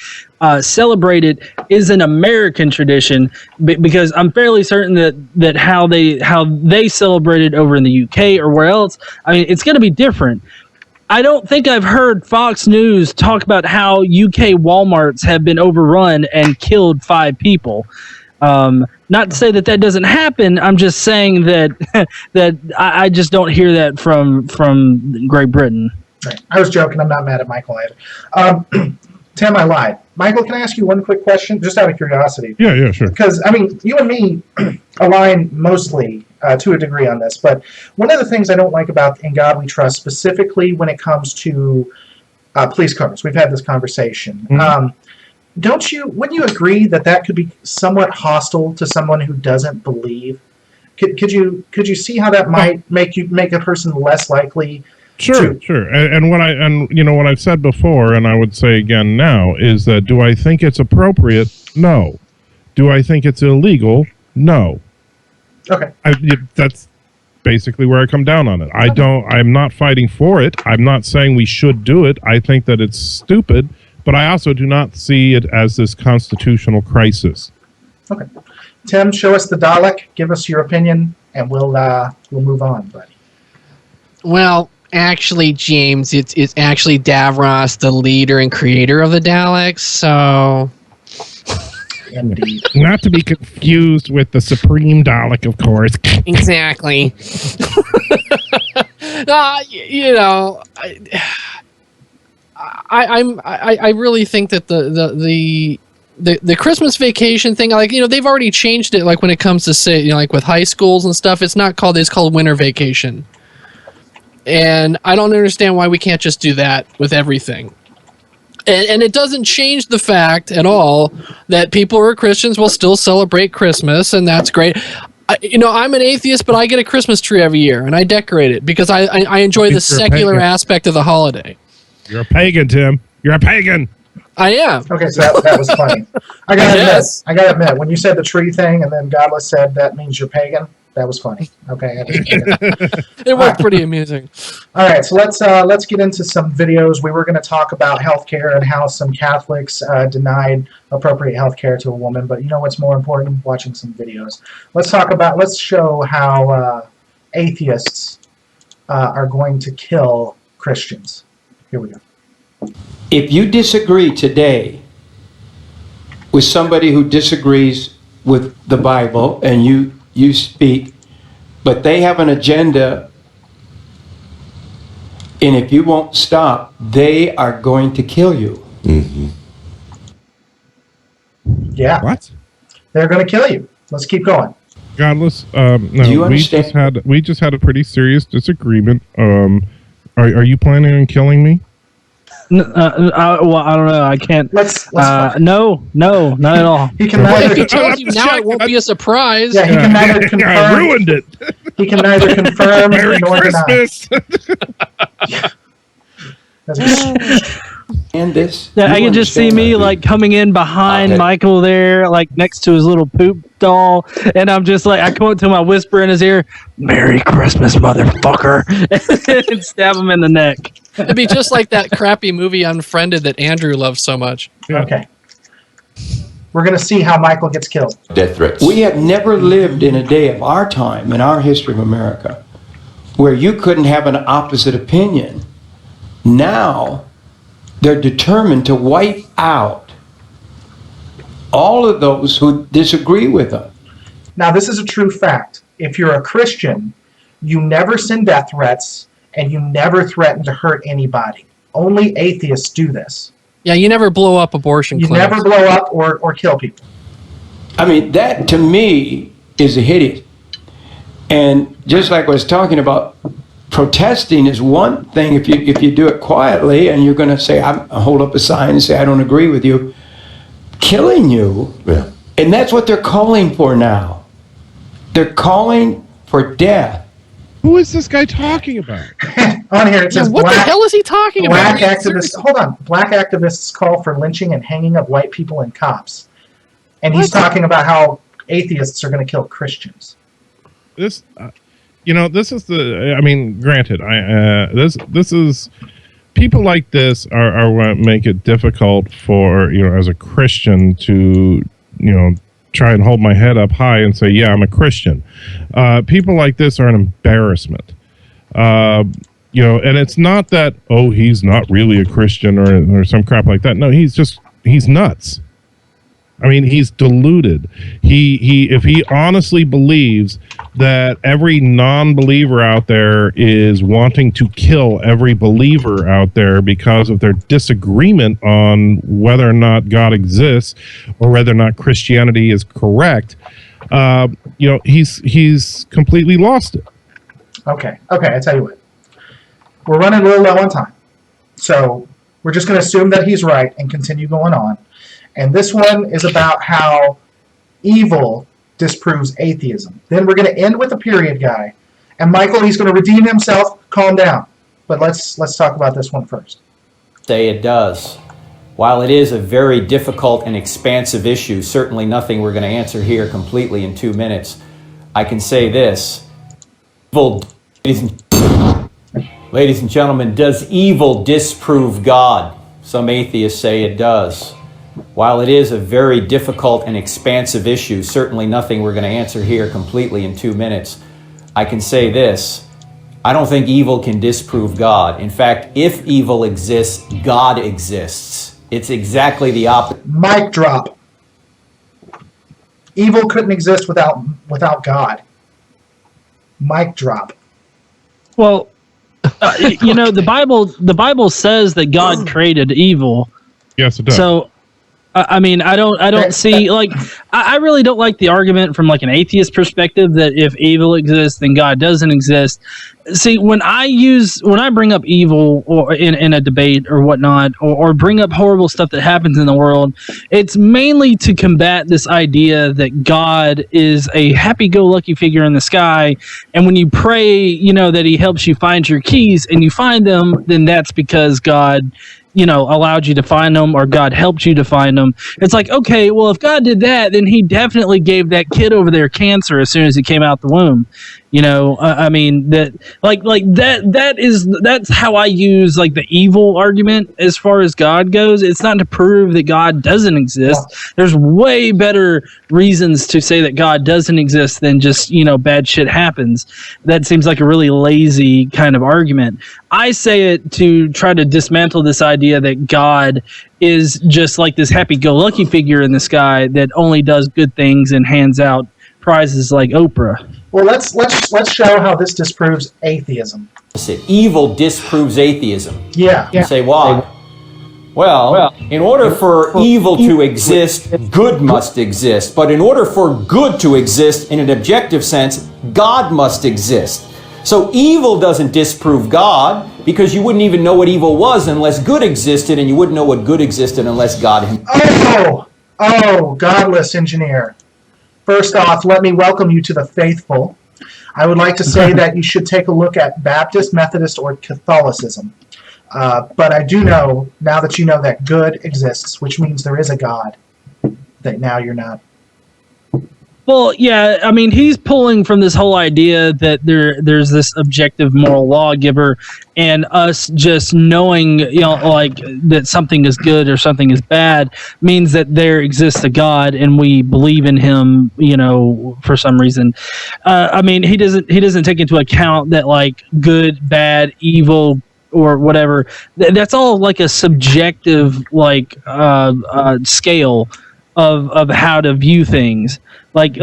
celebrate it, is an American tradition. Because I'm fairly certain that how they celebrate it over in the UK or where else, I mean, it's going to be different. I don't think I've heard Fox News talk about how UK Walmarts have been overrun and killed 5 people. Not to say that doesn't happen. I'm just saying that I just don't hear that from Great Britain. Right. I was joking. I'm not mad at Michael either. Tim, I lied. Michael, can I ask you one quick question, just out of curiosity? Yeah, sure. Because, I mean, you and me align mostly to a degree on this, but one of the things I don't like about In God We Trust, specifically when it comes to police cars, we've had this conversation. Mm-hmm. Wouldn't you agree that could be somewhat hostile to someone who doesn't believe? Could you see how that might make a person less likely? Sure. And what I've said before, and I would say again now, is that do I think it's appropriate? No. Do I think it's illegal? No. Okay. That's basically where I come down on it. I'm not fighting for it. I'm not saying we should do it. I think that it's stupid, but I also do not see it as this constitutional crisis. Okay. Tim, show us the Dalek, give us your opinion, and we'll move on, buddy. Well, actually, James, it's actually Davros, the leader and creator of the Daleks, so... Indeed. Not to be confused with the Supreme Dalek, of course. Exactly. I really think that the Christmas vacation thing, they've already changed it. Like when it comes to say, like with high schools and stuff, it's called winter vacation. And I don't understand why we can't just do that with everything. And it doesn't change the fact at all that people who are Christians will still celebrate Christmas, and that's great. I'm an atheist, but I get a Christmas tree every year, and I decorate it because I enjoy the secular aspect of the holiday. You're a pagan, Tim. You're a pagan. I am. Okay, so that was funny. I gotta admit, when you said the tree thing, and then Godless said that means you're pagan, That was funny. Okay. It was pretty amusing. All right, so let's get into some videos. We were going to talk about healthcare and how some Catholics denied appropriate healthcare to a woman, but you know what's more important? Watching some videos. Let's show how atheists are going to kill Christians. Here we go. If you disagree today with somebody who disagrees with the Bible and you speak, but they have an agenda, and if you won't stop, they are going to kill you. Mm-hmm. Yeah. What? They're going to kill you. Let's keep going. Godless. No, Do you understand? we just had a pretty serious disagreement. Are you planning on killing me? Well, I don't know. I can't. Let's no, not at all. he can Well, if neither he tells you now, it won't be a surprise. yeah, he can neither I confirm ruined it. he can neither confirm Merry nor deny. Christmas. And this. Yeah, I You can just see understand me that? like coming in behind Okay. Michael there, like next to his little poop doll, and I'm just like, I come up to him, I whisper in his ear, "Merry Christmas, motherfucker," and stab him in the neck. It'd be just like that crappy movie Unfriended that Andrew loves so much. Okay. We're going to see how Michael gets killed. Death threats. We have never lived in a day of our time, in our history of America, where you couldn't have an opposite opinion. Now, they're determined to wipe out all of those who disagree with them. Now, this is a true fact. If you're a Christian, you never send death threats and you never threaten to hurt anybody. Only atheists do this. Yeah, you never blow up abortion You clinics. never blow up or kill people. I mean, that to me is hideous. And just like I was talking about, protesting is one thing if you do it quietly and you're going to say, I hold up a sign and say, I don't agree with you. Killing you, Yeah. and that's what they're calling for now. They're calling for death. Who is this guy talking about? On here it Yeah, says what the black hell is he talking black about? activists. Hold on. Black activists call for lynching and hanging of white people and cops. And he's talking about how atheists are going to kill Christians. This, this is the. I mean, granted, this is people like this are what make it difficult for as a Christian to try and hold my head up high and say, yeah, I'm a Christian. People like this are an embarrassment. And it's not that, oh, he's not really a Christian or some crap like that. No, he's nuts. I mean, he's deluded. If he honestly believes that every non-believer out there is wanting to kill every believer out there because of their disagreement on whether or not God exists or whether or not Christianity is correct, he's completely lost it. Okay, I tell you what. We're running a little low on time. So we're just going to assume that he's right and continue going on. And this one is about how evil disproves atheism. Then we're going to end with a period guy. And Michael, he's going to redeem himself. Calm down. But let's talk about this one first. Say it does. While it is a very difficult and expansive issue, certainly nothing we're going to answer here completely in 2 minutes, I can say this. Ladies and gentlemen, does evil disprove God? Some atheists say it does. While it is a very difficult and expansive issue, certainly nothing we're going to answer here completely in 2 minutes, I can say this. I don't think evil can disprove God. In fact, if evil exists, God exists. It's exactly the opposite. Mic drop. Evil couldn't exist without God. Mic drop. Well, the Bible says that God created evil. Yes, it does. So, I mean, I don't see, like, I really don't like the argument from like an atheist perspective that if evil exists, then God doesn't exist. See, when I bring up evil or in a debate or whatnot, or bring up horrible stuff that happens in the world, it's mainly to combat this idea that God is a happy-go-lucky figure in the sky, and when you pray, that he helps you find your keys and you find them, then that's because God allowed you to find them, or God helped you to find them. It's like, okay, well, if God did that, then he definitely gave that kid over there cancer as soon as he came out the womb. I mean, that that's how I use like the evil argument as far as God goes. It's not to prove that God doesn't exist. There's way better reasons to say that God doesn't exist than just, bad shit happens. That seems like a really lazy kind of argument. I say it to try to dismantle this idea that God is just like this happy-go-lucky figure in the sky that only does good things and hands out prizes like Oprah. Well, let's show how this disproves atheism. Evil disproves atheism. Yeah. You say why? Well, in order for evil to exist, good must exist. But in order for good to exist in an objective sense, God must exist. So evil doesn't disprove God, because you wouldn't even know what evil was unless good existed, and you wouldn't know what good existed unless God himself. Oh, Godless Engineer. First off, let me welcome you to the faithful. I would like to say that you should take a look at Baptist, Methodist, or Catholicism. But I do know, now that you know that good exists, which means there is a God, that now you're not. Well, yeah, I mean, he's pulling from this whole idea that there's this objective moral lawgiver, and us just knowing, like that something is good or something is bad means that there exists a God, and we believe in him, for some reason. I mean, he doesn't take into account that like good, bad, evil, or whatever. That's all like a subjective scale of how to view things. Like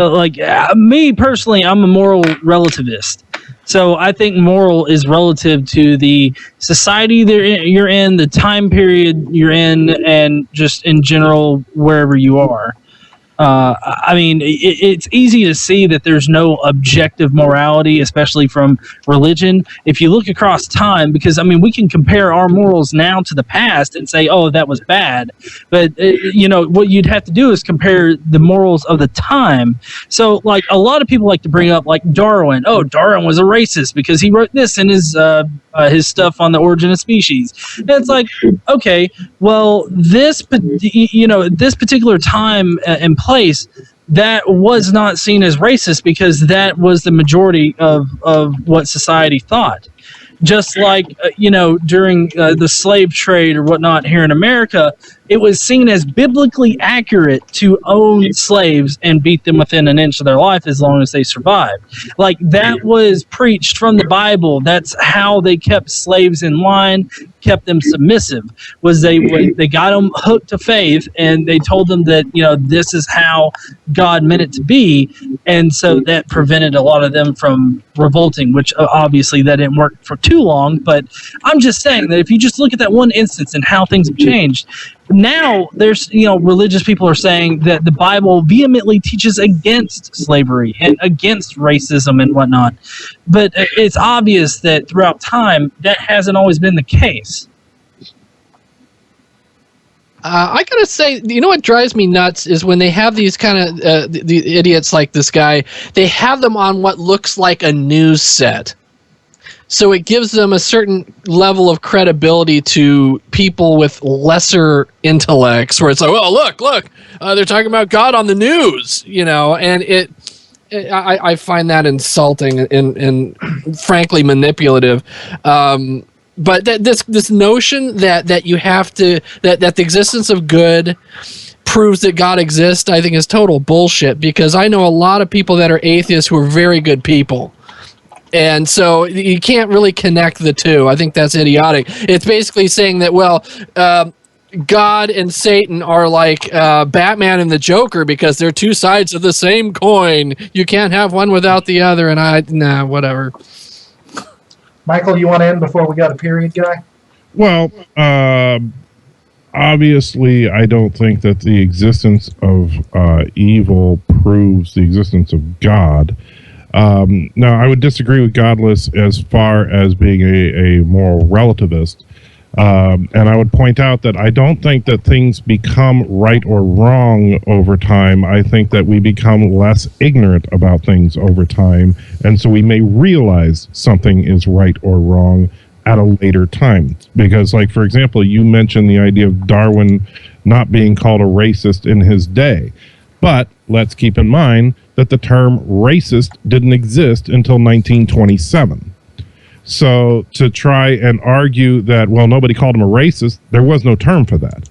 me personally, I'm a moral relativist. So I think moral is relative to the society you're in, the time period you're in, and just in general wherever you are. I mean, it's easy to see that there's no objective morality, especially from religion, if you look across time, because, I mean, we can compare our morals now to the past and say, oh, that was bad. But, what you'd have to do is compare the morals of the time. So, like, a lot of people like to bring up, like, Darwin. Oh, Darwin was a racist because he wrote this in his stuff on the origin of species. And it's like, okay, well, this particular time and place, that was not seen as racist because that was the majority of what society thought. Just like, during the slave trade or whatnot here in America, it was seen as biblically accurate to own slaves and beat them within an inch of their life as long as they survived. Like, that was preached from the Bible. That's how they kept slaves in line, kept them submissive, was they got them hooked to faith, and they told them that, this is how God meant it to be. And so that prevented a lot of them from revolting, which obviously that didn't work for too long. But I'm just saying that if you just look at that one instance and how things have changed, now there's, religious people are saying that the Bible vehemently teaches against slavery and against racism and whatnot. But it's obvious that throughout time, that hasn't always been the case. I gotta say, what drives me nuts is when they have these kind of the idiots like this guy, they have them on what looks like a news set. So it gives them a certain level of credibility to people with lesser intellects, where it's like, well, look, they're talking about God on the news, and I find that insulting and frankly manipulative. But this notion that you have to that the existence of good proves that God exists, I think is total bullshit, because I know a lot of people that are atheists who are very good people. And so you can't really connect the two. I think that's idiotic. It's basically saying that, well, God and Satan are like Batman and the Joker because they're two sides of the same coin. You can't have one without the other, and whatever. Michael, you want to end before we got a period guy? Well, obviously, I don't think that the existence of evil proves the existence of God. Now, I would disagree with Godless as far as being a moral relativist. And I would point out that I don't think that things become right or wrong over time. I think that we become less ignorant about things over time. And so we may realize something is right or wrong at a later time. Because, like, for example, you mentioned the idea of Darwin not being called a racist in his day. But let's keep in mind that the term racist didn't exist until 1927. So to try and argue that, well, nobody called him a racist, there was no term for that.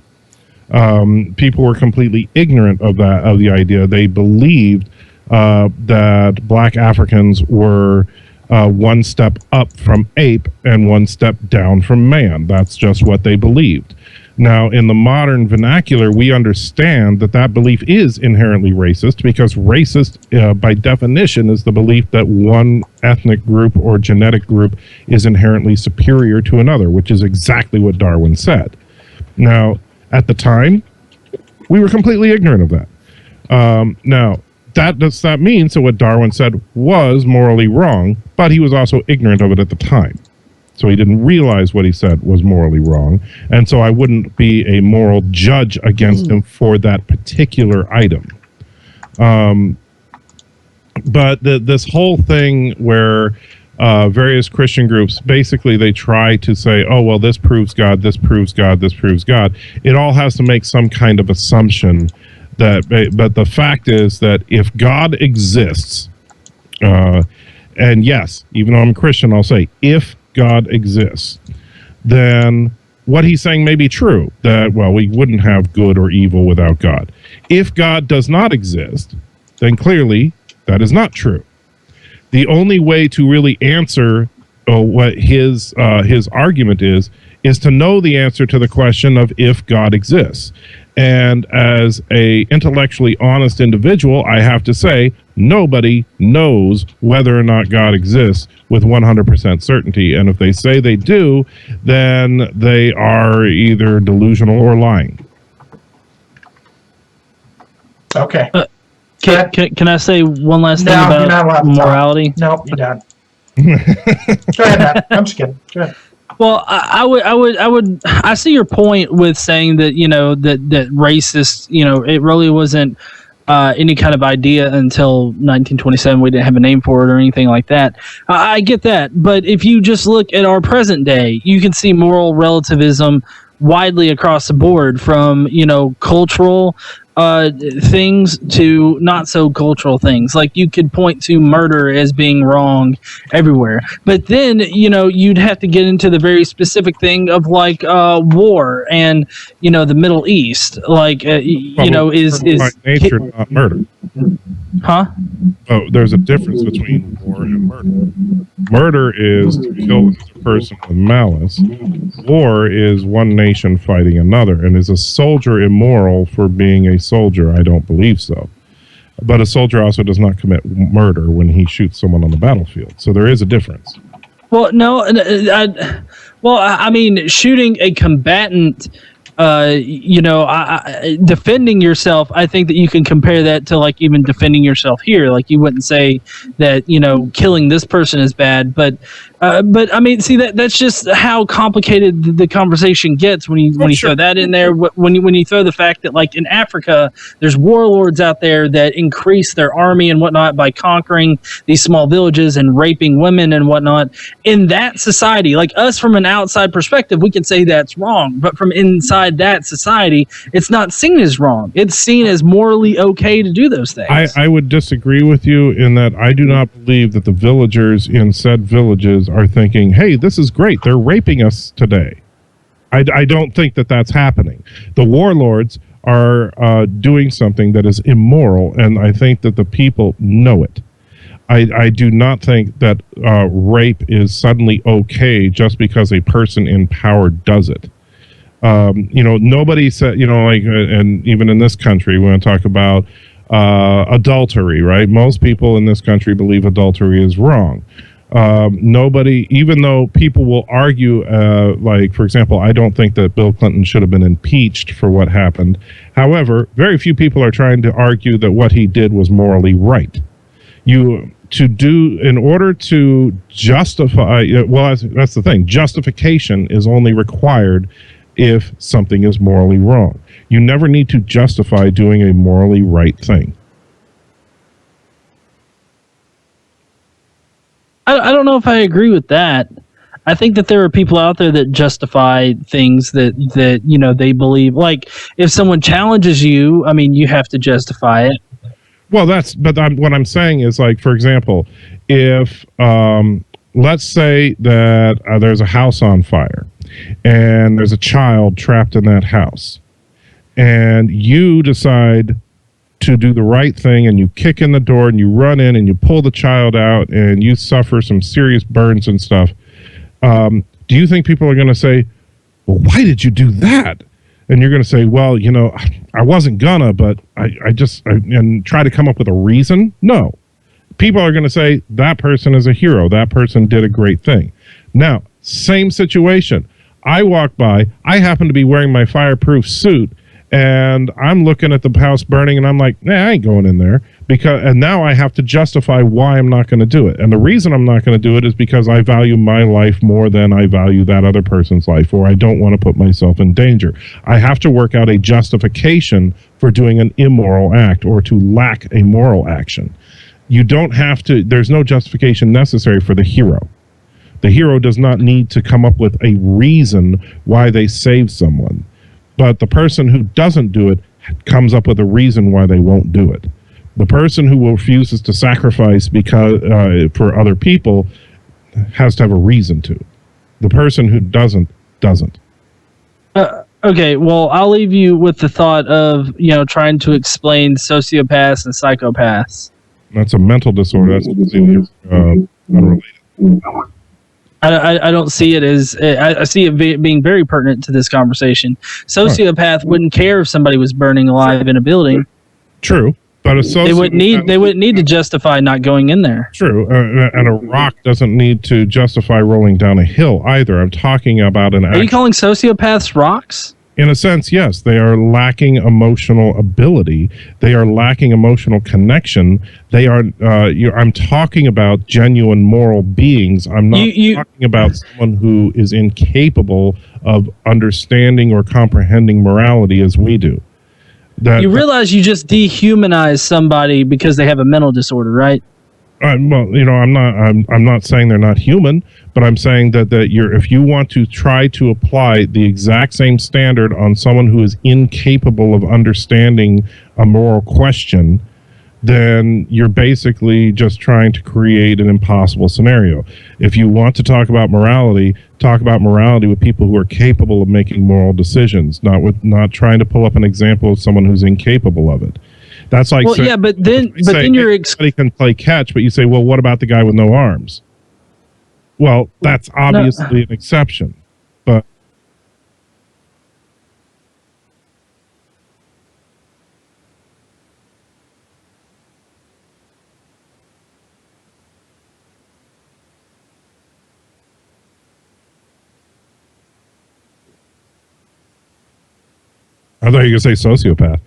People were completely ignorant of that, of the idea. They believed that black Africans were one step up from ape and one step down from man. That's just what they believed. Now, in the modern vernacular, we understand that that belief is inherently racist, because racist, by definition, is the belief that one ethnic group or genetic group is inherently superior to another, which is exactly what Darwin said. Now, at the time, we were completely ignorant of that. Now, that does not mean so what Darwin said was morally wrong, but he was also ignorant of it at the time. So he didn't realize what he said was morally wrong. And so I wouldn't be a moral judge against him for that particular item. But this whole thing where various Christian groups, basically they try to say, oh, well, this proves God, this proves God, this proves God. It all has to make some kind of assumption that, but the fact is that if God exists, and yes, even though I'm a Christian, I'll say, if God exists, then what he's saying may be true, that, well, we wouldn't have good or evil without God. If God does not exist, then clearly that is not true. The only way to really answer what his argument is to know the answer to the question of if God exists. And as a intellectually honest individual, I have to say, nobody knows whether or not God exists with 100% certainty. And if they say they do, then they are either delusional or lying. Okay. Can I say one last thing No, you're not allowed about to talk. morality? No, you're done. Go ahead, Matt. I'm just kidding. Go ahead. Well, I see your point with saying that, that racist, it really wasn't any kind of idea until 1927. We didn't have a name for it or anything like that. I get that. But if you just look at our present day, you can see moral relativism widely across the board, from, cultural things to not so cultural things. Like, you could point to murder as being wrong everywhere, but then you'd have to get into the very specific thing of like war and the Middle East, like is by nature not murder. Huh? Oh, there's a difference between war and murder. Murder is to kill a person with malice. War is one nation fighting another. And is a soldier immoral for being a soldier? I don't believe so. But a soldier also does not commit murder when he shoots someone on the battlefield. So there is a difference. Well, no, I mean, shooting a combatant, defending yourself, I think that you can compare that to like even defending yourself here. Like, you wouldn't say that, killing this person is bad, but I mean, see, that's just how complicated the conversation gets when you throw that in there. When you throw the fact that, like, in Africa, there's warlords out there that increase their army and whatnot by conquering these small villages and raping women and whatnot. In that society, like us from an outside perspective, we can say that's wrong, but from inside that society, it's not seen as wrong. It's seen as morally okay to do those things. I would disagree with you in that I do not believe that the villagers in said villages are thinking, hey, this is great, they're raping us today. I don't think that that's happening. The warlords are doing something that is immoral, and I think that the people know it. I do not think that rape is suddenly okay just because a person in power does it. Nobody said, and even in this country, when I talk about adultery, right? Most people in this country believe adultery is wrong. Nobody, even though people will argue, like, for example, I don't think that Bill Clinton should have been impeached for what happened. However, very few people are trying to argue that what he did was morally right. In order to justify, well, that's the thing. Justification is only required if something is morally wrong. You never need to justify doing a morally right thing. I don't know if I agree with that. I think that there are people out there that justify things that they believe. Like if someone challenges you, I mean, you have to justify it. Well, what I'm saying is, like, for example, if let's say that there's a house on fire and there's a child trapped in that house, and you decide to do the right thing and you kick in the door and you run in and you pull the child out and you suffer some serious burns and stuff, do you think people are going to say, well, why did you do that? And you're going to say, well, I wasn't gonna, but and try to come up with a reason? No. People are going to say that person is a hero. That person did a great thing. Now, same situation. I walk by, I happen to be wearing my fireproof suit, and I'm looking at the house burning, and I'm like, nah, I ain't going in there. And now I have to justify why I'm not going to do it. And the reason I'm not going to do it is because I value my life more than I value that other person's life, or I don't want to put myself in danger. I have to work out a justification for doing an immoral act or to lack a moral action. You don't have to, there's no justification necessary for the hero. The hero does not need to come up with a reason why they save someone. But the person who doesn't do it comes up with a reason why they won't do it. The person who refuses to sacrifice because for other people has to have a reason to. The person who doesn't. Okay, well, I'll leave you with the thought of trying to explain sociopaths and psychopaths. That's a mental disorder. That's completely unrelated. I don't see it as I see it being very pertinent to this conversation. Sociopath wouldn't care if somebody was burning alive in a building. True, but they wouldn't need to justify not going in there. True, and a rock doesn't need to justify rolling down a hill either. I'm talking about an. Are you calling sociopaths rocks? In a sense, yes. They are lacking emotional ability. They are lacking emotional connection. They are. I'm talking about genuine moral beings. I'm not talking about someone who is incapable of understanding or comprehending morality as we do. You realize you just dehumanize somebody because they have a mental disorder, right? Well, I'm not saying they're not human, but I'm saying that if you want to try to apply the exact same standard on someone who is incapable of understanding a moral question, then you're basically just trying to create an impossible scenario. If you want to talk about morality with people who are capable of making moral decisions, not trying to pull up an example of someone who's incapable of it. That's like, but then you're somebody can play catch, but you say, well, what about the guy with no arms? Well, that's obviously an exception, but I thought you were going to say sociopath.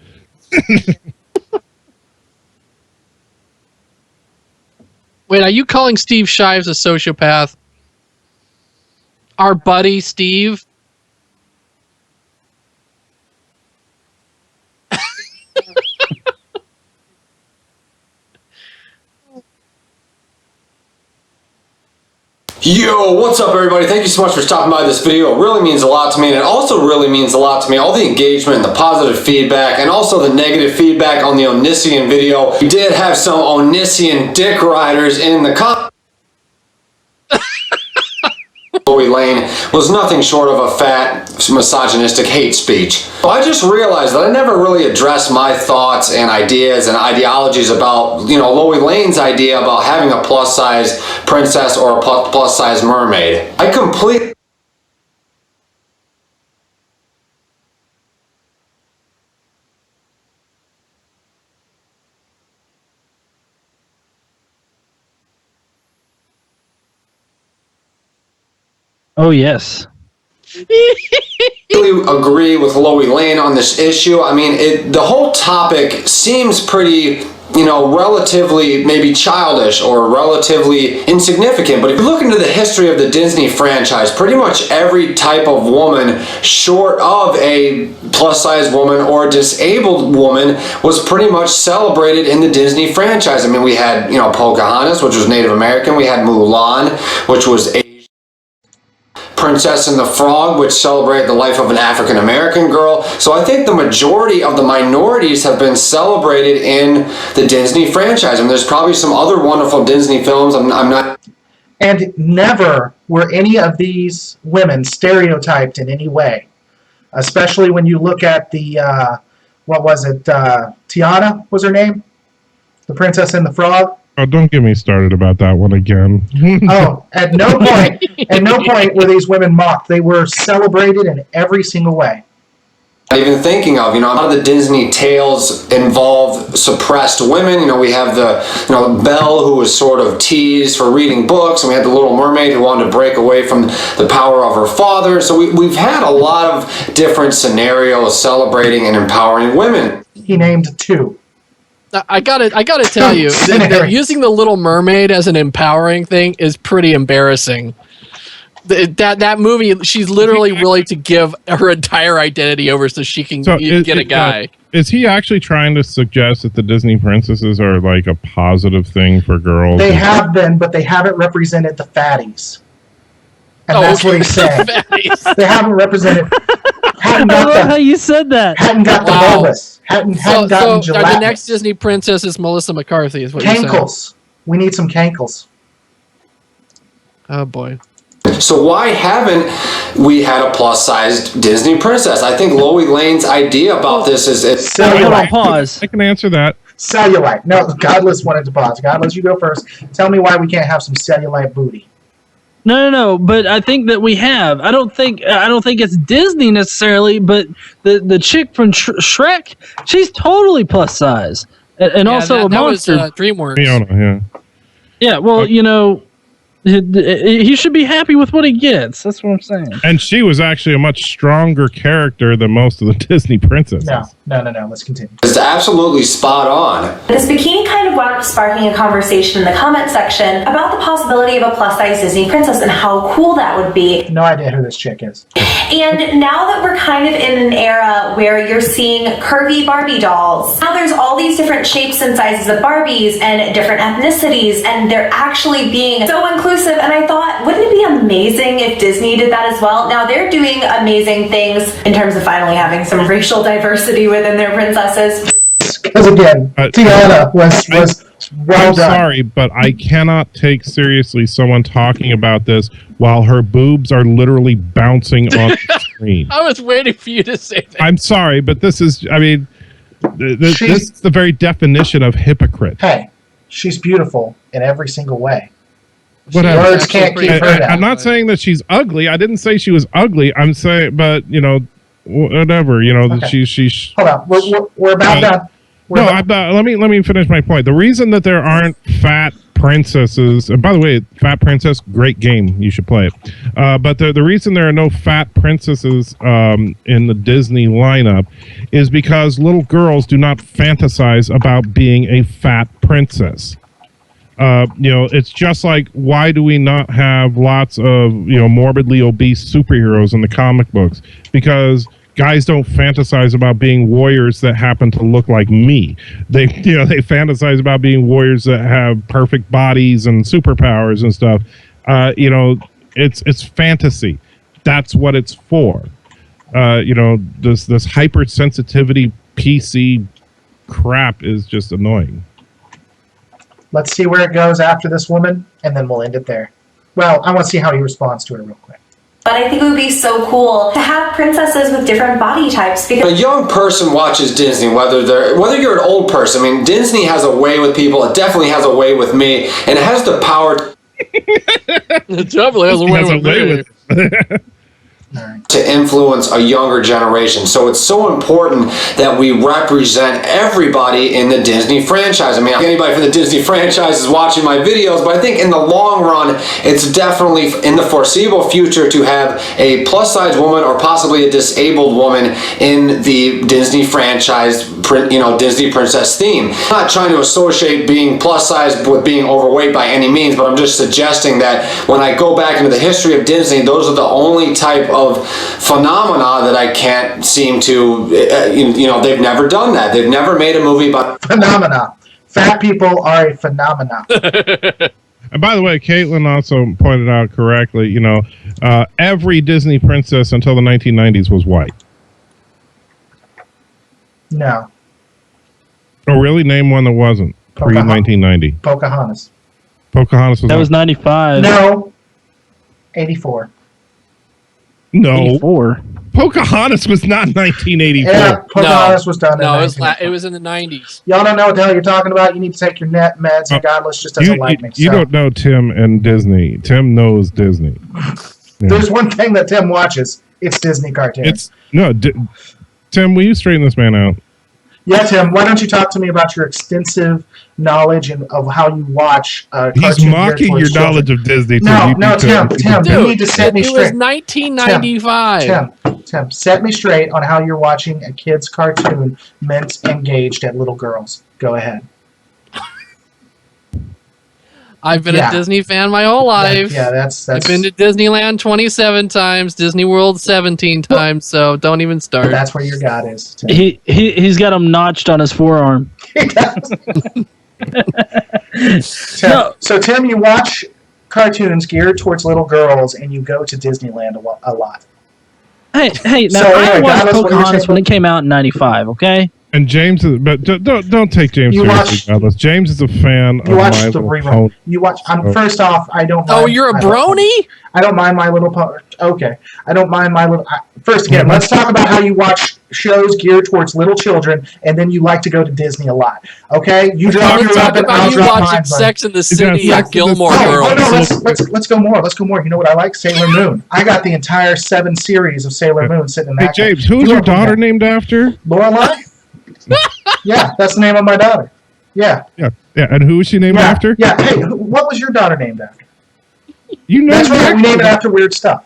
Wait, are you calling Steve Shives a sociopath? Our buddy Steve? Yo, what's up everybody? Thank you so much for stopping by this video. It really means a lot to me, and it also really means a lot to me, all the engagement and the positive feedback, and also the negative feedback on the Onision video. We did have some Onision dick riders in the comments. Lois Lane was nothing short of a fat, misogynistic hate speech. I just realized that I never really addressed my thoughts and ideas and ideologies about, Lois Lane's idea about having a plus-size princess or a plus-size mermaid. I completely... Oh, yes. really agree with Lois Lane on this issue. I mean, the whole topic seems pretty, relatively maybe childish or relatively insignificant. But if you look into the history of the Disney franchise, pretty much every type of woman short of a plus-size woman or disabled woman was pretty much celebrated in the Disney franchise. I mean, we had, Pocahontas, which was Native American. We had Mulan, which was Princess and the Frog, which celebrated the life of an African American girl. So I think the majority of the minorities have been celebrated in the Disney franchise. I mean, there's probably some other wonderful Disney films. I'm not. And never were any of these women stereotyped in any way, especially when you look at the, what was it, Tiana was her name? The Princess and the Frog? Oh, don't get me started about that one again. Oh, at no point were these women mocked. They were celebrated in every single way. Even thinking of, a lot of the Disney tales involve suppressed women. We have the, Belle, who was sort of teased for reading books, and we had the Little Mermaid who wanted to break away from the power of her father. So we've had a lot of different scenarios celebrating and empowering women. He named 2. I gotta tell you, that using the Little Mermaid as an empowering thing is pretty embarrassing. That movie, she's literally willing to give her entire identity over so she can get a guy. Is he actually trying to suggest that the Disney princesses are like a positive thing for girls? They have been, but they haven't represented the fatties. And that's what he's saying. They haven't represented. I love how you said that. Hadn't got the bulbous. Hadn't gotten gelatinous. The next Disney princess is Melissa McCarthy, is what you're saying. Cankles. We need some cankles. Oh, boy. So why haven't we had a plus-sized Disney princess? I think Lois Lane's idea about this is... Hold on, pause. I can answer that. Cellulite. No, Godless wanted to pause. Godless, you go first. Tell me why we can't have some cellulite booty. No, but I think that we have. I don't think it's Disney necessarily, but the chick from Shrek, she's totally plus size, and also a monster. That was DreamWorks. Fiona, yeah. Yeah, well, he should be happy with what he gets. That's what I'm saying. And she was actually a much stronger character than most of the Disney princesses. No. Let's continue. It's absolutely spot on. This bikini kind of wound up sparking a conversation in the comment section about the possibility of a plus-size Disney princess and how cool that would be. No idea who this chick is. And now that we're kind of in an era where you're seeing curvy Barbie dolls, now there's all these different shapes and sizes of Barbies and different ethnicities, and they're actually being so inclusive. And I thought, wouldn't it be amazing if Disney did that as well? Now they're doing amazing things in terms of finally having some racial diversity within their princesses. Because again, Tiana was well I'm done. sorry, but I cannot take seriously someone talking about this while her boobs are literally bouncing on the screen. I was waiting for you to say that. I'm sorry, but this is, this is the very definition of hypocrite. Hey, she's beautiful in every single way. Whatever. Words can't keep her down. I'm not saying that she's ugly. I didn't say she was ugly. I'm saying, but whatever. Okay. She's. Hold on, we're about done. Let me finish my point. The reason that there aren't fat princesses, and by the way, Fat Princess, great game. You should play it. But the reason there are no fat princesses in the Disney lineup is because little girls do not fantasize about being a fat princess. It's just like, why do we not have lots of morbidly obese superheroes in the comic books? Because guys don't fantasize about being warriors that happen to look like me. They fantasize about being warriors that have perfect bodies and superpowers and stuff. It's fantasy. That's what it's for. This hypersensitivity PC crap is just annoying. Let's see where it goes after this woman, and then we'll end it there. Well, I want to see how he responds to it real quick. But I think it would be so cool to have princesses with different body types. Because a young person watches Disney, whether you're an old person. I mean, Disney has a way with people. It definitely has a way with me, and it has the power. It definitely has a way with me. To influence a younger generation. So it's so important that we represent everybody in the Disney franchise. I mean, anybody from the Disney franchise is watching my videos, but I think in the long run, it's definitely in the foreseeable future to have a plus-size woman or possibly a disabled woman in the Disney franchise, Disney princess theme. I'm not trying to associate being plus-size with being overweight by any means, but I'm just suggesting that when I go back into the history of Disney, those are the only type of phenomena that I can't seem to, they've never done that. They've never made a movie about phenomena. Fat people are a phenomena. And by the way, Caitlin also pointed out correctly, every Disney princess until the 1990s was white. No. Oh, really? Name one that wasn't pre-1990. Pocahontas. Pocahontas was That was 95. No. 84. No. 84. Pocahontas was not 1984. Yeah, Pocahontas was done in No, it 1984. was in the 90s. Y'all don't know what the hell you're talking about. You need to take your net meds, and Godless just doesn't like me. You So. don't know Tim and Disney. Tim knows Disney. There's one thing that Tim watches. It's Disney cartoons. Tim, will you straighten this man out? Yeah, Tim, why don't you talk to me about your extensive knowledge of how you watch He's mocking your knowledge of Disney. No, Tim, you need to set me It straight. was 1995. Tim, set me straight on how you're watching a kid's cartoon meant engaged at little girls. Go ahead. I've been a Disney fan my whole life. Yeah, that's. I've been to Disneyland 27 times, Disney World 17 times, so don't even start. That's where your God is. Tim. He's got him notched on his forearm. He does. Tim, so, Tim, you watch cartoons geared towards little girls, and you go to Disneyland a lot. Hey, now So, I anyway, watched Godless, what you're Pocahontas saying- when it came out in 95, okay? And James is, but don't take James You seriously, watch- Godless. James is a fan You of watch My the Little rerun. Pony. You watch. First off, I don't. Oh, mind you're a My Little Pony. brony? I don't mind My Little Pony. Okay, I don't mind My Little. First, again, let's talk about how you watch shows geared towards little children, and then you like to go to Disney a lot. Okay, you drop Let's your talk weapon. about I'll you drop watching mine. Sex in the City Yeah, or Gilmore Oh, Girls. no, let's go more. Let's go more. You know what I like? Sailor Moon. I got the entire 7 series of Sailor Moon sitting in Hey, that. James, who's your daughter named after? Lorelai. Yeah, that's the name of my daughter. Yeah. Yeah, and who was she named after? Yeah. Hey, what was your daughter named after? You know That's right. We name it after weird stuff.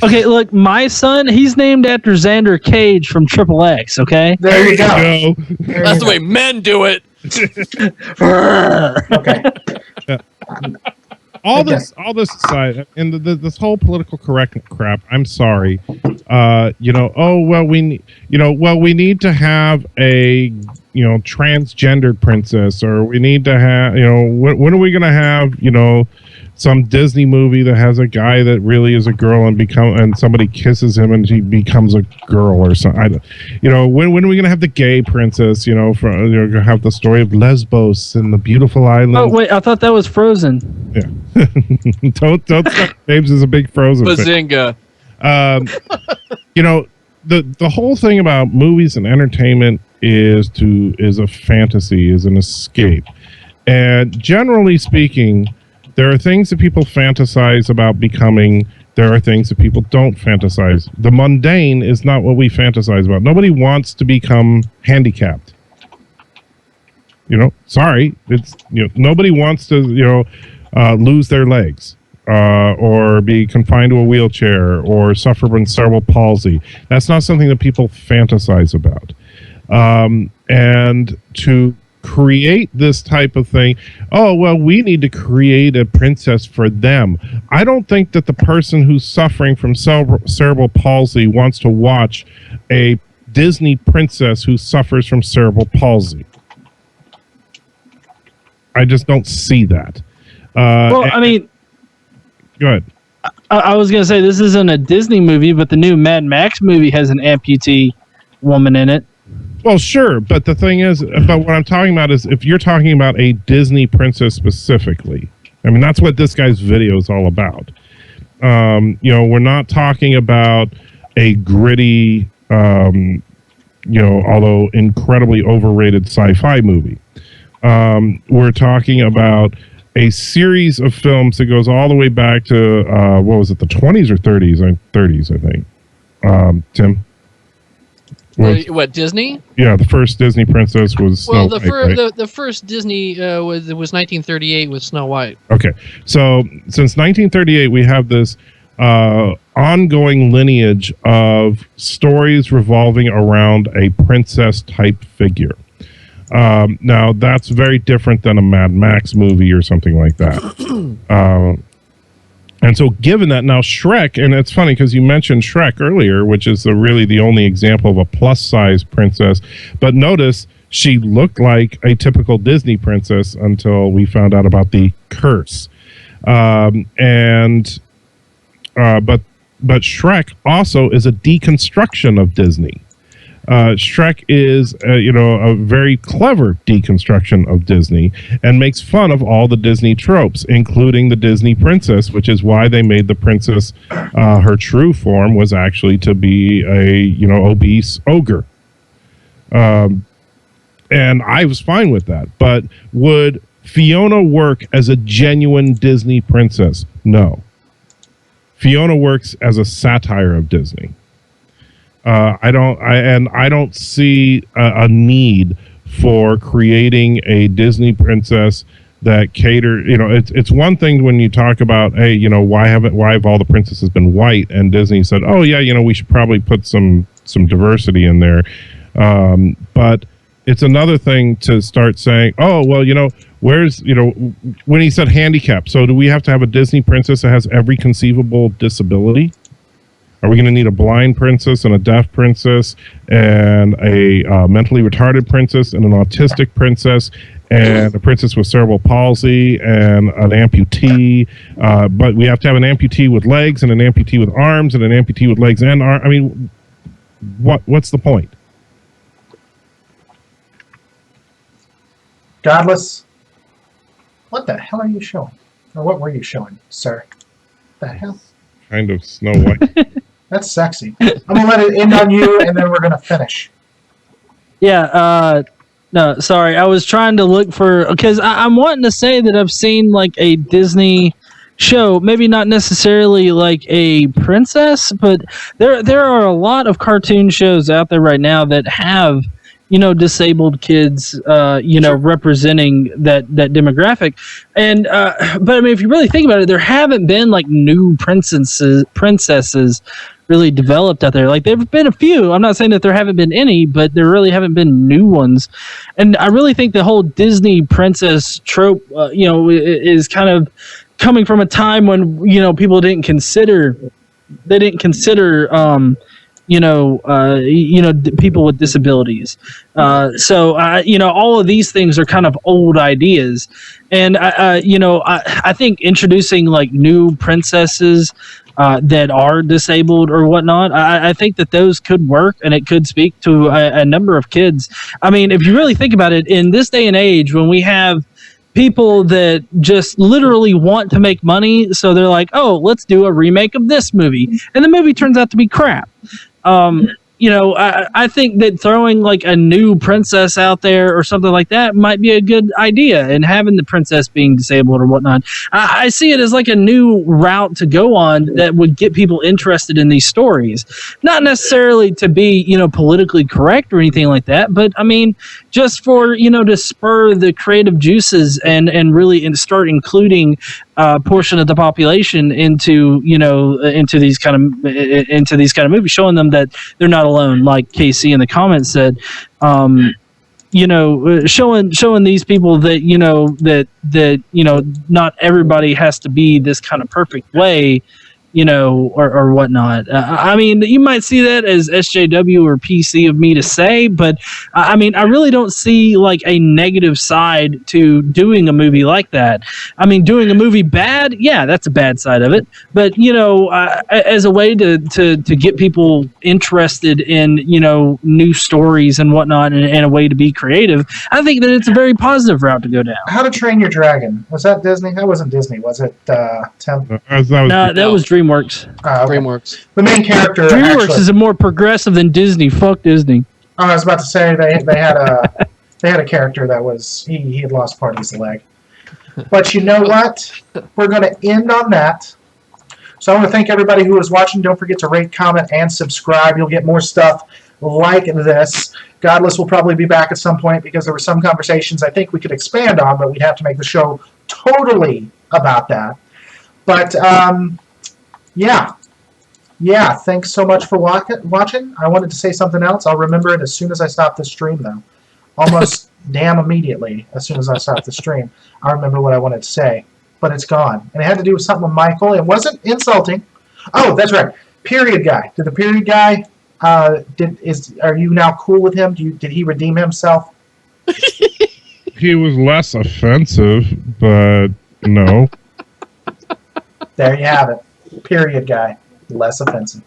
Okay, look, my son, he's named after Xander Cage from Triple X, okay? There you go. That's the way men do it. Okay. All this aside, and this whole political correct crap. I'm sorry. We need to have a transgendered princess, or we need to have when are we gonna have some Disney movie that has a guy that really is a girl and somebody kisses him and she becomes a girl or something. When are we gonna have the gay princess? Have the story of Lesbos and the beautiful island. Oh, wait, I thought that was Frozen. Yeah. don't stop. James is a big Frozen fan. Bazinga. The whole thing about movies and entertainment is a fantasy, is an escape. And generally speaking, there are things that people fantasize about becoming. There are things that people don't fantasize. The mundane is not what we fantasize about. Nobody wants to become handicapped. Sorry. It's nobody wants to lose their legs or be confined to a wheelchair or suffer from cerebral palsy. That's not something that people fantasize about. And to create this type of thing, we need to create a princess for them. I don't think that the person who's suffering from cerebral palsy wants to watch a Disney princess who suffers from cerebral palsy. I just don't see that. Well, I mean, go ahead. I was going to say this isn't a Disney movie, but the new Mad Max movie has an amputee woman in it. Well, sure, but the thing is, what I'm talking about is if you're talking about a Disney princess specifically, I mean, that's what this guy's video is all about. We're not talking about a gritty, although incredibly overrated sci-fi movie. We're talking about a series of films that goes all the way back to, the 20s or 30s? 30s, I think. Tim? What, Disney? Yeah, the first Disney princess was Snow White, right? the first Disney was 1938 with Snow White. Okay, so since 1938, we have this ongoing lineage of stories revolving around a princess-type figure. Now, that's very different than a Mad Max movie or something like that. And so given that, now Shrek, and it's funny because you mentioned Shrek earlier, which is really the only example of a plus-size princess, but notice she looked like a typical Disney princess until we found out about the curse. and but Shrek also is a deconstruction of Disney. Shrek is, a very clever deconstruction of Disney and makes fun of all the Disney tropes, including the Disney princess, which is why they made the princess, her true form was actually to be a, obese ogre. And I was fine with that. But would Fiona work as a genuine Disney princess? No. Fiona works as a satire of Disney. I don't see a need for creating a Disney princess that cater. It's one thing when you talk about, hey, why have all the princesses been white? And Disney said, oh yeah, we should probably put some diversity in there. But it's another thing to start saying, oh well, where's when he said handicap. So do we have to have a Disney princess that has every conceivable disability? Are we going to need a blind princess and a deaf princess and a mentally retarded princess and an autistic princess and a princess with cerebral palsy and an amputee? But we have to have an amputee with legs and an amputee with arms and an amputee with legs and arms. I mean, what's the point? Godless, what the hell are you showing? Or what were you showing, sir? The hell? Kind of Snow White. That's sexy. I'm gonna let it end on you, and then we're gonna finish. Yeah. No, sorry. I was trying to look for, because I'm wanting to say that I've seen like a Disney show, maybe not necessarily like a princess, but there are a lot of cartoon shows out there right now that have disabled kids, Sure. representing that demographic. And but I mean, if you really think about it, there haven't been like new princesses really developed out there. Like there've been a few. I'm not saying that there haven't been any, but there really haven't been new ones. And I really think the whole Disney princess trope, is kind of coming from a time when people didn't consider people with disabilities. So all of these things are kind of old ideas, and I think introducing like new princesses that are disabled or whatnot, I think that those could work, and it could speak to a number of kids. I mean, if you really think about it, in this day and age, when we have people that just literally want to make money, so they're like, oh, let's do a remake of this movie, and the movie turns out to be crap. I think that throwing like a new princess out there or something like that might be a good idea, and having the princess being disabled or whatnot. I see it as like a new route to go on that would get people interested in these stories. Not necessarily to be, politically correct or anything like that, but I mean, just for, to spur the creative juices and really start including portion of the population into these kind of movies, showing them that they're not alone, like Casey in the comments said. Showing these people that not everybody has to be this kind of perfect way, or whatnot. I mean, you might see that as SJW or PC of me to say, but I mean, I really don't see like a negative side to doing a movie like that. I mean, doing a movie bad, yeah, that's a bad side of it. But as a way to get people interested in new stories and whatnot, and a way to be creative, I think that it's a very positive route to go down. How to Train Your Dragon, was that Disney? That wasn't Disney, was it? Tim? That was DreamWorks. Okay. DreamWorks. The main character. DreamWorks actually, is more progressive than Disney. Fuck Disney. I was about to say they had a character that was he had lost part of his leg. But you know what? We're going to end on that. So I want to thank everybody who is watching. Don't forget to rate, comment, and subscribe. You'll get more stuff like this. Godless will probably be back at some point because there were some conversations I think we could expand on, but we'd have to make the show totally about that. But yeah, thanks so much for watching. I wanted to say something else. I'll remember it as soon as I stop the stream, though. Almost damn immediately as soon as I stop the stream. I remember what I wanted to say, but it's gone. And it had to do with something with Michael. It wasn't insulting. Oh, that's right. Period guy. Did the period guy, are you now cool with him? Did he redeem himself? He was less offensive, but no. There you have it. Period, guy. Less offensive.